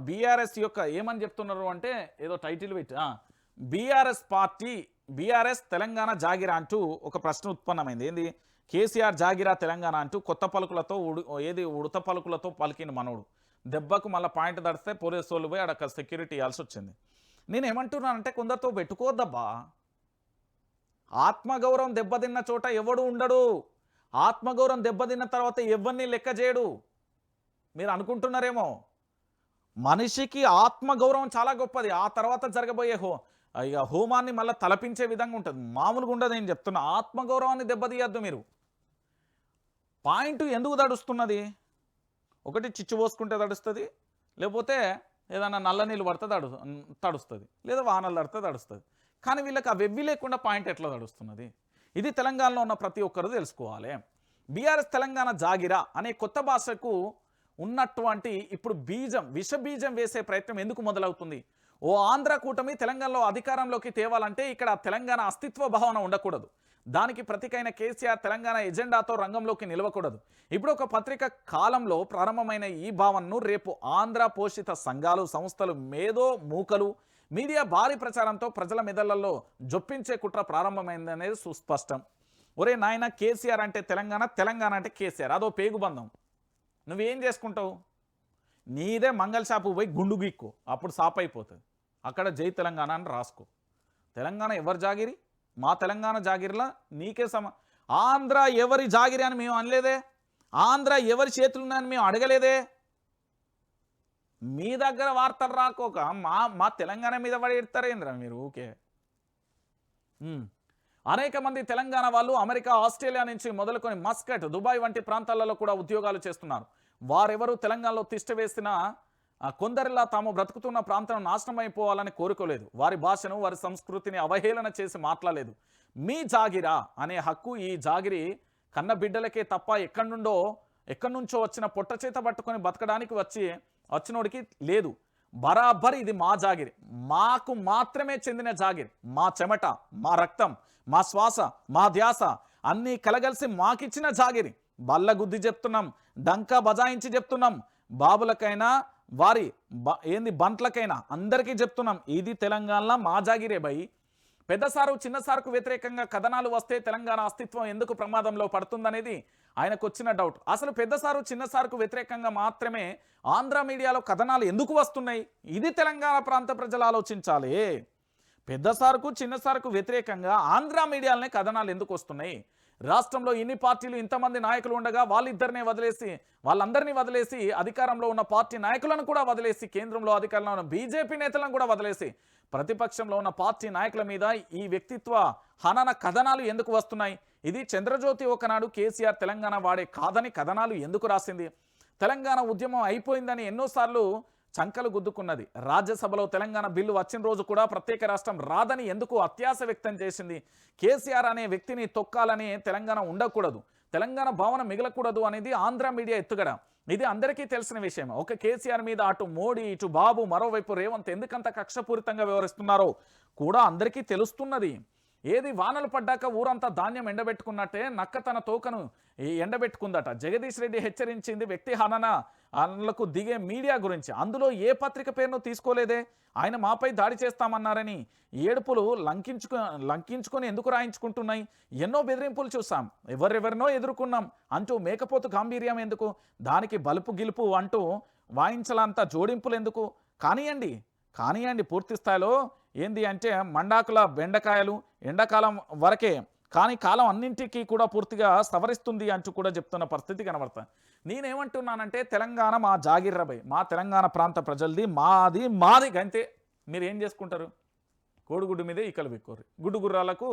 A: బీఆర్ఎస్ యొక్క ఏమని చెప్తున్నారు అంటే ఏదో టైటిల్ పెట్టి బీఆర్ఎస్ తెలంగాణ జాగిరా అంటూ ఒక ప్రశ్న ఉత్పన్నమైంది. ఏంది? కేసీఆర్ జాగిరా తెలంగాణ అంటూ కొత్త పలుకులతో ఉడత పలుకులతో పలికిన మనోడు దెబ్బకు మళ్ళీ పాయింట్ తడిస్తే పోలీసు వాళ్ళు పోయి అక్కడ సెక్యూరిటీ ఇవ్వాల్సి వచ్చింది. నేను ఏమంటున్నానంటే కొందరితో పెట్టుకోవద్దబ్బా. ఆత్మగౌరవం దెబ్బతిన్న చోట ఎవడు ఉండడు. ఆత్మగౌరవం దెబ్బతిన్న తర్వాత ఎవరిని లెక్క చేయడు. మీరు అనుకుంటున్నారేమో. మనిషికి ఆత్మగౌరవం చాలా గొప్పది. ఆ తర్వాత జరగబోయే హోమాన్ని మళ్ళీ తలపించే విధంగా ఉంటుంది. మామూలుగా ఉండదు. నేను చెప్తున్నా, ఆత్మగౌరవాన్ని దెబ్బతీయద్దు మీరు. పాయింట్ ఎందుకు తడుస్తున్నది? ఒకటి చిచ్చు పోసుకుంటే తడుస్తుంది, లేకపోతే ఏదైనా నల్ల నీళ్ళు పడితే తడుస్తుంది, లేదా వానలు తడితే తడుస్తుంది. కానీ వీళ్ళకి ఆ వెవ్వి లేకుండా పాయింట్ ఎట్లా తడుస్తున్నది? ఇది తెలంగాణలో ఉన్న ప్రతి ఒక్కరు తెలుసుకోవాలి. బీఆర్ఎస్ తెలంగాణ జాగిరా అనే కొత్త భాషకు ఉన్నటువంటి ఇప్పుడు విష బీజం వేసే ప్రయత్నం ఎందుకు మొదలవుతుంది? ఓ ఆంధ్ర కూటమి తెలంగాణలో అధికారంలోకి తేవాలంటే ఇక్కడ తెలంగాణ అస్తిత్వ భావన ఉండకూడదు. దానికి ప్రతికైన కేసీఆర్ తెలంగాణ ఎజెండాతో రంగంలోకి నిలవకూడదు. ఇప్పుడు ఒక పత్రిక కాలంలో ప్రారంభమైన ఈ భావనను రేపు ఆంధ్ర పోషిత సంఘాలు, సంస్థలు, మేధో మూకలు, మీడియా భారీ ప్రచారంతో ప్రజల మెదళ్లలో జొప్పించే కుట్ర ప్రారంభమైందనేది సుస్పష్టం. ఒరే నాయన, కేసీఆర్ అంటే తెలంగాణ, తెలంగాణ అంటే కేసీఆర్, అదో పేగుబంధం. నువ్వేం చేసుకుంటావు? నీదే మంగళ షాపు పోయి గుండు గీక్కో, అప్పుడు సాప్ అయిపోతుంది. అక్కడ జై తెలంగాణ అని రాసుకో. తెలంగాణ ఎవరి జాగిరి? మా తెలంగాణ జాగిరిలా నీకే ఆంధ్ర ఎవరి జాగిరి అని మేము అనలేదే. ఆంధ్ర ఎవరి చేతులున్నాయని మేము అడగలేదే. మీ దగ్గర వార్తలు రాకోక మా తెలంగాణ మీద పడేస్తారేంద్ర మీరు ఊకే. అనేక మంది తెలంగాణ వాళ్ళు అమెరికా, ఆస్ట్రేలియా నుంచి మొదలుకొని మస్కట్, దుబాయ్ వంటి ప్రాంతాలలో కూడా ఉద్యోగాలు చేస్తున్నారు. వారెవరూ తెలంగాణలో తిష్ట వేసిన కొందరిలా తాము బ్రతుకుతున్న ప్రాంతం నాశనం అయిపోవాలని కోరుకోలేదు. వారి భాషను, వారి సంస్కృతిని అవహేళన చేసి మాట్లాడలేదు. మీ జాగిరా అనే హక్కు ఈ జాగిరి కన్న బిడ్డలకే తప్ప ఎక్కడి నుంచో వచ్చిన పొట్ట చేత పట్టుకొని బతకడానికి వచ్చినోడికి లేదు. బరాబర్ ఇది మా జాగిరి, మాకు మాత్రమే చెందిన జాగిరి. మా చెమట, మా రక్తం, మా శ్వాస, మా ధ్యాస అన్నీ కలగలిసి మాకిచ్చిన జాగిరి. బల్లగుద్ది చెప్తున్నాం, డంకా బజాయించి చెప్తున్నాం. బాబులకైనా వారి బంట్లకైనా అందరికీ చెప్తున్నాం, ఇది తెలంగాణలో మా జాగిరే భయ్. పెద్దసారు చిన్నసారుకు వ్యతిరేకంగా కథనాలు వస్తే తెలంగాణ అస్తిత్వం ఎందుకు ప్రమాదంలో పడుతుందనేది ఆయనకు వచ్చిన డౌట్. అసలు పెద్దసారు చిన్నసారుకు వ్యతిరేకంగా మాత్రమే ఆంధ్ర మీడియాలో కథనాలు ఎందుకు వస్తున్నాయి? ఇది తెలంగాణ ప్రాంత ప్రజలు ఆలోచించాలి. పెద్దసారుకు చిన్నసారుకు వ్యతిరేకంగా ఆంధ్ర మీడియాలనే కథనాలు ఎందుకు వస్తున్నాయి? రాష్ట్రంలో ఇన్ని పార్టీలు, ఇంతమంది నాయకులు ఉండగా వాళ్ళందరినీ వదిలేసి అధికారంలో ఉన్న పార్టీ నాయకులను కూడా వదిలేసి, కేంద్రంలో అధికారంలో ఉన్న బీజేపీ నేతలను కూడా వదిలేసి ప్రతిపక్షంలో ఉన్న పార్టీ నాయకుల మీద ఈ వ్యక్తిత్వ హనన కథనాలు ఎందుకు వస్తున్నాయి? ఇది చంద్రజ్యోతి ఒకనాడు కేసీఆర్ తెలంగాణ వాడే కాదని కథనాలు ఎందుకు రాసింది? తెలంగాణ ఉద్యమం అయిపోయిందని ఎన్నోసార్లు చంకలు గుద్దుకున్నది. రాజ్యసభలో తెలంగాణ బిల్లు వచ్చిన రోజు కూడా ప్రత్యేక రాష్ట్రం రాదని ఎందుకు అత్యాశ వ్యక్తం చేసింది? కేసీఆర్ అనే వ్యక్తిని తొక్కాలని తెలంగాణ ఉండకూడదు, తెలంగాణ భావన మిగలకూడదు అనేది ఆంధ్ర మీడియా ఎత్తుగడ. ఇది అందరికీ తెలిసిన విషయం. ఒక కేసీఆర్ మీద అటు మోడీ, ఇటు బాబు, మరోవైపు రేవంత్ ఎందుకంత కక్షపూరితంగా వ్యవహరిస్తున్నారో కూడా అందరికీ తెలుస్తున్నది. ఏది వానలు పడ్డాక ఊరంతా ధాన్యం ఎండబెట్టుకున్నట్టే నక్క తన తోకను ఎండబెట్టుకుందట. జగదీష్ రెడ్డి హెచ్చరించింది వ్యక్తి హననలకు దిగే మీడియా గురించి. అందులో ఏ పత్రిక పేరును తీసుకోలేదే. ఆయన మాపై దాడి చేస్తామన్నారని ఏడుపులు లంకించుకొని ఎందుకు రాయించుకుంటున్నాయి? ఎన్నో బెదిరింపులు చూసాం, ఎవరెవరినో ఎదుర్కొన్నాం అంటూ మేకపోతు గాంభీర్యం ఎందుకు? దానికి బలుపు గిలుపు అంటూ వాయించలంత జోడింపులు ఎందుకు? కానియండి పూర్తి స్థాయిలో ఏంది అంటే మండాకుల బెండకాయలు ఎండాకాలం వరకే, కానీ కాలం అన్నింటికీ కూడా పూర్తిగా సవరిస్తుంది అంటూ కూడా చెప్తున్న పరిస్థితి కనబడుతుంది. నేనేమంటున్నానంటే తెలంగాణ మా జాగిర్రబై, మా తెలంగాణ ప్రాంత ప్రజలది, మాది గంతే. మీరు ఏం చేసుకుంటారు? కోడిగుడ్డు మీదే ఈకలు పెట్టుకోరు, గుడ్డు గుర్రాలకు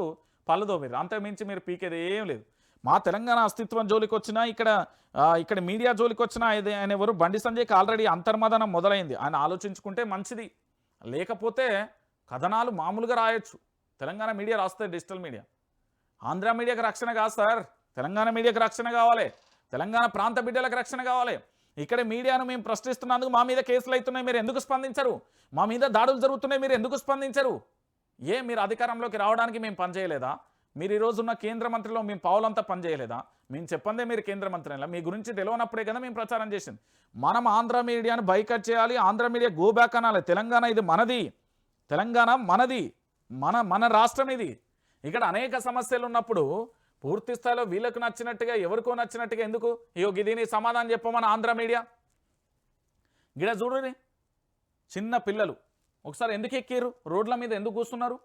A: పళ్ళుదో మీరు, అంతకుమించి మీరు పీకేది ఏం లేదు. మా తెలంగాణ అస్తిత్వం జోలికి వచ్చినా, ఇక్కడ మీడియా జోలికి వచ్చినా ఆయన ఎవరు? బండి సంజయ్కి ఆల్రెడీ అంతర్మదనం మొదలైంది. ఆయన ఆలోచించుకుంటే మంచిది. లేకపోతే కథనాలు మామూలుగా రాయొచ్చు, తెలంగాణ మీడియా రాస్తుంది, డిజిటల్ మీడియా. ఆంధ్ర మీడియాకి రక్షణ కాదు సార్, తెలంగాణ మీడియాకి రక్షణ కావాలి, తెలంగాణ ప్రాంత బిడ్డలకు రక్షణ కావాలి. ఇక్కడ మీడియాను మేము ప్రశ్నిస్తున్నందుకు మా మీద కేసులు అవుతున్నాయి, మీరు ఎందుకు స్పందించరు? మా మీద దాడులు జరుగుతున్నాయి, మీరు ఎందుకు స్పందించరు? మీరు అధికారంలోకి రావడానికి మేము పనిచేయలేదా? మీరు ఈరోజు ఉన్న కేంద్ర మంత్రిలో మేము పావులంతా పనిచేయలేదా? మేము చెప్పందే మీరు కేంద్ర మంత్రిలా, మీ గురించి తెలియనప్పుడే కదా మేము ప్రచారం చేసింది. మనం ఆంధ్ర మీడియాను బైకట్ చేయాలి, ఆంధ్ర మీడియా గో బ్యాక్ అనాలి. తెలంగాణ ఇది మనది, తెలంగాణ మనది, మన రాష్ట్రం ఇది. ఇక్కడ అనేక సమస్యలు ఉన్నప్పుడు పూర్తి స్థాయిలో వీళ్ళకు నచ్చినట్టుగా ఎవరికో నచ్చినట్టుగా ఎందుకు దీని సమాధానం చెప్పమని ఆంధ్ర మీడియా. గిడ చూడండి, చిన్న పిల్లలు ఒకసారి ఎందుకు ఎక్కారు, రోడ్ల మీద ఎందుకు కూస్తున్నారు,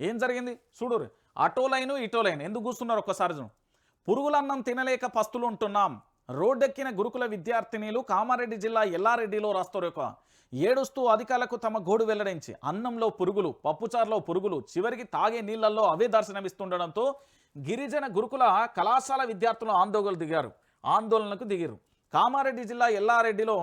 A: ఏం జరిగింది చూడురు. అటో లైను ఇటో లైన్ ఎందుకు కూస్తున్నారు ఒక్కసారి చూడు. పురుగులన్నం తినలేక పస్తులు ఉంటున్నాం, రోడ్డెక్కిన గురుకుల విద్యార్థినీలు కామారెడ్డి జిల్లా ఎల్లారెడ్డిలో రాస్తారు. ఏడుస్తూ అధికారులకు తమ గోడు వెల్లడించి అన్నంలో పురుగులు, పప్పుచారులో పురుగులు, చివరికి తాగే నీళ్లలో అవే దర్శనమిస్తుండడంతో గిరిజన గురుకుల కళాశాల విద్యార్థులు ఆందోళనకు దిగారు. కామారెడ్డి జిల్లా ఎల్లారెడ్డిలో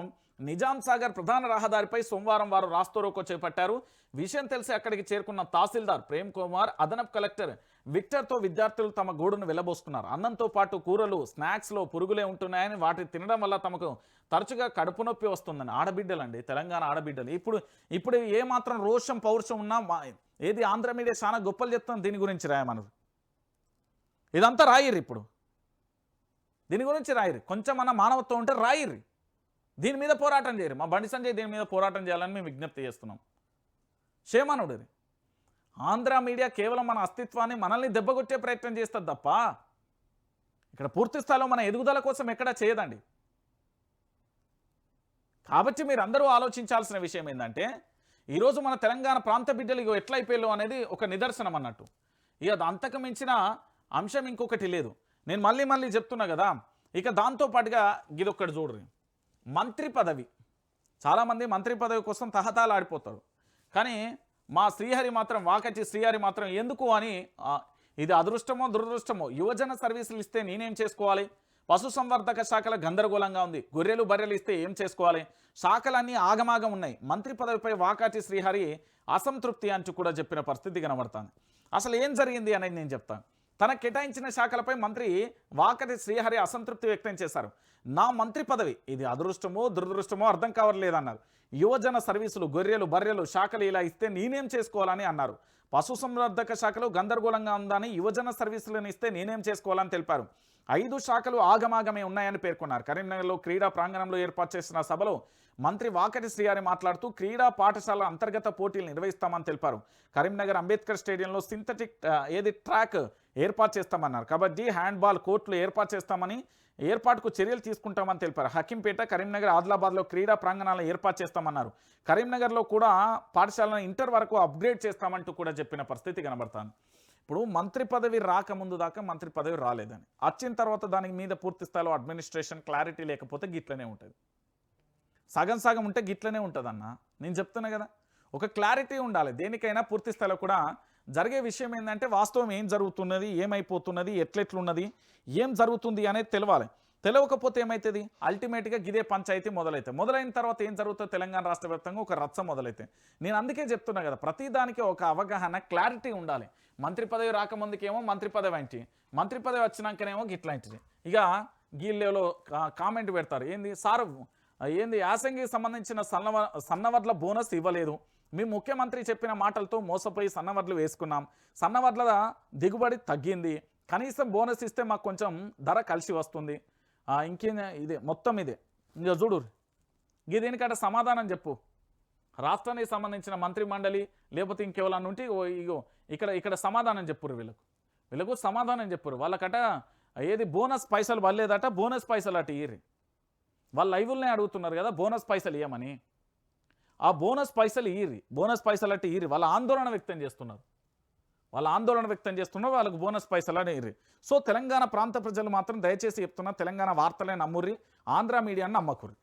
A: నిజాం సాగర్ ప్రధాన రహదారిపై సోమవారం వారు రాస్తారోకో చేపట్టారు. విషయం తెలిసి అక్కడికి చేరుకున్న తహసీల్దార్ ప్రేమ్ కుమార్, అదనపు కలెక్టర్ విక్టర్తో విద్యార్థులు తమ గోడును వెళ్లబోసుకున్నారు. అన్నంతో పాటు కూరలు, స్నాక్స్లో పురుగులే ఉంటున్నాయని, వాటిని తినడం వల్ల తమకు తరచుగా కడుపు నొప్పి వస్తుందని. ఆడబిడ్డలండి, తెలంగాణ ఆడబిడ్డలు. ఇప్పుడు ఏమాత్రం రోషం పౌరుషం ఉన్నా ఆంధ్ర మీడియా చాలా గొప్పలు చెప్తాం దీని గురించి రాయమన్నారు. ఇదంతా రాయిర్రి, ఇప్పుడు దీని గురించి రాయిర్రి. కొంచెం మన మానవత్వం ఉంటే రాయిర్రి, దీని మీద పోరాటం చేయరు. మా బండి సంజయ్ దీని మీద పోరాటం చేయాలని మేము విజ్ఞప్తి చేస్తున్నాం. క్షేమానుడు ఆంధ్ర మీడియా కేవలం మన అస్తిత్వాన్ని, మనల్ని దెబ్బకొట్టే ప్రయత్నం చేస్తుంది తప్ప ఇక్కడ పూర్తి స్థాయిలో మన ఎదుగుదల కోసం ఎక్కడా చేయదండి. కాబట్టి మీరు అందరూ ఆలోచించాల్సిన విషయం ఏంటంటే, ఈరోజు మన తెలంగాణ ప్రాంత బిడ్డలు ఎట్లయిపోయాలో అనేది ఒక నిదర్శనం అన్నట్టు. అంతకు మించిన అంశం ఇంకొకటి లేదు. నేను మళ్ళీ చెప్తున్నా కదా. ఇక దాంతోపాటుగా ఇదొక్కటి చూడరు, మంత్రి పదవి. చాలామంది మంత్రి పదవి కోసం తహతాలు ఆడిపోతారు. కానీ మా శ్రీహరి మాత్రం, వాకటి శ్రీహరి మాత్రం ఎందుకు అని, ఇది అదృష్టమో దురదృష్టమో, యువజన సర్వీసులు ఇస్తే నేనేం చేసుకోవాలి, పశుసంవర్ధక శాఖల గందరగోళంగా ఉంది, గొర్రెలు బర్రెలు ఇస్తే ఏం చేసుకోవాలి, శాఖలన్నీ ఆగమాగం ఉన్నాయి. మంత్రి పదవిపై వాకాటి శ్రీహరి అసంతృప్తి అంటూ కూడా చెప్పిన పరిస్థితి కనబడుతుంది. అసలు ఏం జరిగింది అనేది నేను చెప్తాను. తన కేటాయించిన శాఖలపై మంత్రి వాకటి శ్రీహరి అసంతృప్తి వ్యక్తం చేశారు. నా మంత్రి పదవి ఇది అదృష్టమో దురదృష్టమో అర్థం కావట్లేదన్నారు. యువజన సర్వీసులు, గొర్రెలు బర్రెలు శాఖలు ఇలా ఇస్తే నేనేం చేసుకోవాలని అన్నారు. పశుసంవర్ధక శాఖలు గందరగోళంగా ఉందని, యువజన సర్వీసులను ఇస్తే నేనేం చేసుకోవాలని తెలిపారు. 5 శాఖలు ఆగమాగమే ఉన్నాయని పేర్కొన్నారు. కరీంనగర్లో క్రీడా ప్రాంగణంలో ఏర్పాటు చేసిన సభలో మంత్రి వాకటి శ్రీహరి మాట్లాడుతూ క్రీడా పాఠశాల అంతర్గత పోటీలు నిర్వహిస్తామని తెలిపారు. కరీంనగర్ అంబేద్కర్ స్టేడియంలో సింథటిక్ ట్రాక్ ఏర్పాటు చేస్తామన్నారు. కబడ్డీ, హ్యాండ్బాల్ కోర్టులు ఏర్పాటు చేస్తామని, ఏర్పాటుకు చర్యలు తీసుకుంటామని తెలిపారు. హకీంపేట, కరీంనగర్, ఆదిలాబాద్లో క్రీడా ప్రాంగణాలను ఏర్పాటు చేస్తామన్నారు. కరీంనగర్లో కూడా పాఠశాలను ఇంటర్ వరకు అప్గ్రేడ్ చేస్తామంటూ కూడా చెప్పిన పరిస్థితి కనబడుతుంది. ఇప్పుడు మంత్రి పదవి రాకముందు దాకా మంత్రి పదవి రాలేదని, వచ్చిన తర్వాత దాని మీద పూర్తి స్థాయిలో అడ్మినిస్ట్రేషన్ క్లారిటీ లేకపోతే గిట్లనే ఉంటుంది. సగం ఉంటే గిట్లనే ఉంటుంది అన్న. నేను చెప్తున్నా కదా, ఒక క్లారిటీ ఉండాలి దేనికైనా. పూర్తి స్థాయిలో కూడా జరిగే విషయం ఏంటంటే, వాస్తవం ఏం జరుగుతున్నది, ఏమైపోతున్నది, ఎట్లెట్లున్నది, ఏం జరుగుతుంది అనేది తెలవాలి. తెలియకపోతే ఏమవుతుంది, అల్టిమేట్గా గిదే పంచాయతీ మొదలైన తర్వాత ఏం జరుగుతుంది, తెలంగాణ రాష్ట్ర వ్యాప్తంగా ఒక రచ్చ మొదలైతే. నేను అందుకే చెప్తున్నా కదా, ప్రతిదానికి ఒక అవగాహన, క్లారిటీ ఉండాలి. మంత్రి పదవి రాకముందుకేమో మంత్రి పదవి అంటే, మంత్రి పదవి వచ్చినాకనేమో గిట్లాంటిది. ఇక గీళ్ళలో కామెంట్ పెడతారు, సార్ యాసంగికి సంబంధించిన సన్నవడ్ల బోనస్ ఇవ్వలేదు, మీ ముఖ్యమంత్రి చెప్పిన మాటలతో మోసపోయి సన్నవడ్లు వేసుకున్నాం, సన్నవడ్ల దిగుబడి తగ్గింది, కనీసం బోనస్ ఇస్తే మాకు కొంచెం ధర కలిసి వస్తుంది, ఇంకేం మొత్తం ఇదే. ఇంకా చూడు, దీనికంటే సమాధానం చెప్పు. రాష్ట్రానికి సంబంధించిన మంత్రి మండలి లేకపోతే ఇంకెవరన్నా ఉంటే ఇక్కడ సమాధానం చెప్పురు, వీళ్ళకు సమాధానం చెప్పురు. వాళ్ళకట బోనస్ పైసలు వల్లేదట, బోనస్ పైసలు అటు ఇయ్యి. వాళ్ళు లైవ్లనే అడుగుతున్నారు కదా బోనస్ పైసలు ఇవ్వమని. ఆ బోనస్ పైసలు ఇయ్యి, బోనస్ పైసలు అటు ఇయ్యి. వాళ్ళ ఆందోళన వ్యక్తం చేస్తున్నారు, వాళ్ళకు బోనస్ పైసలు అని ఇయ్యి. సో తెలంగాణ ప్రాంత ప్రజలు మాత్రం దయచేసి చెప్తున్నా, తెలంగాణ వార్తలే నమ్ముర్రి, ఆంధ్ర మీడియాని నమ్మకుర్రి.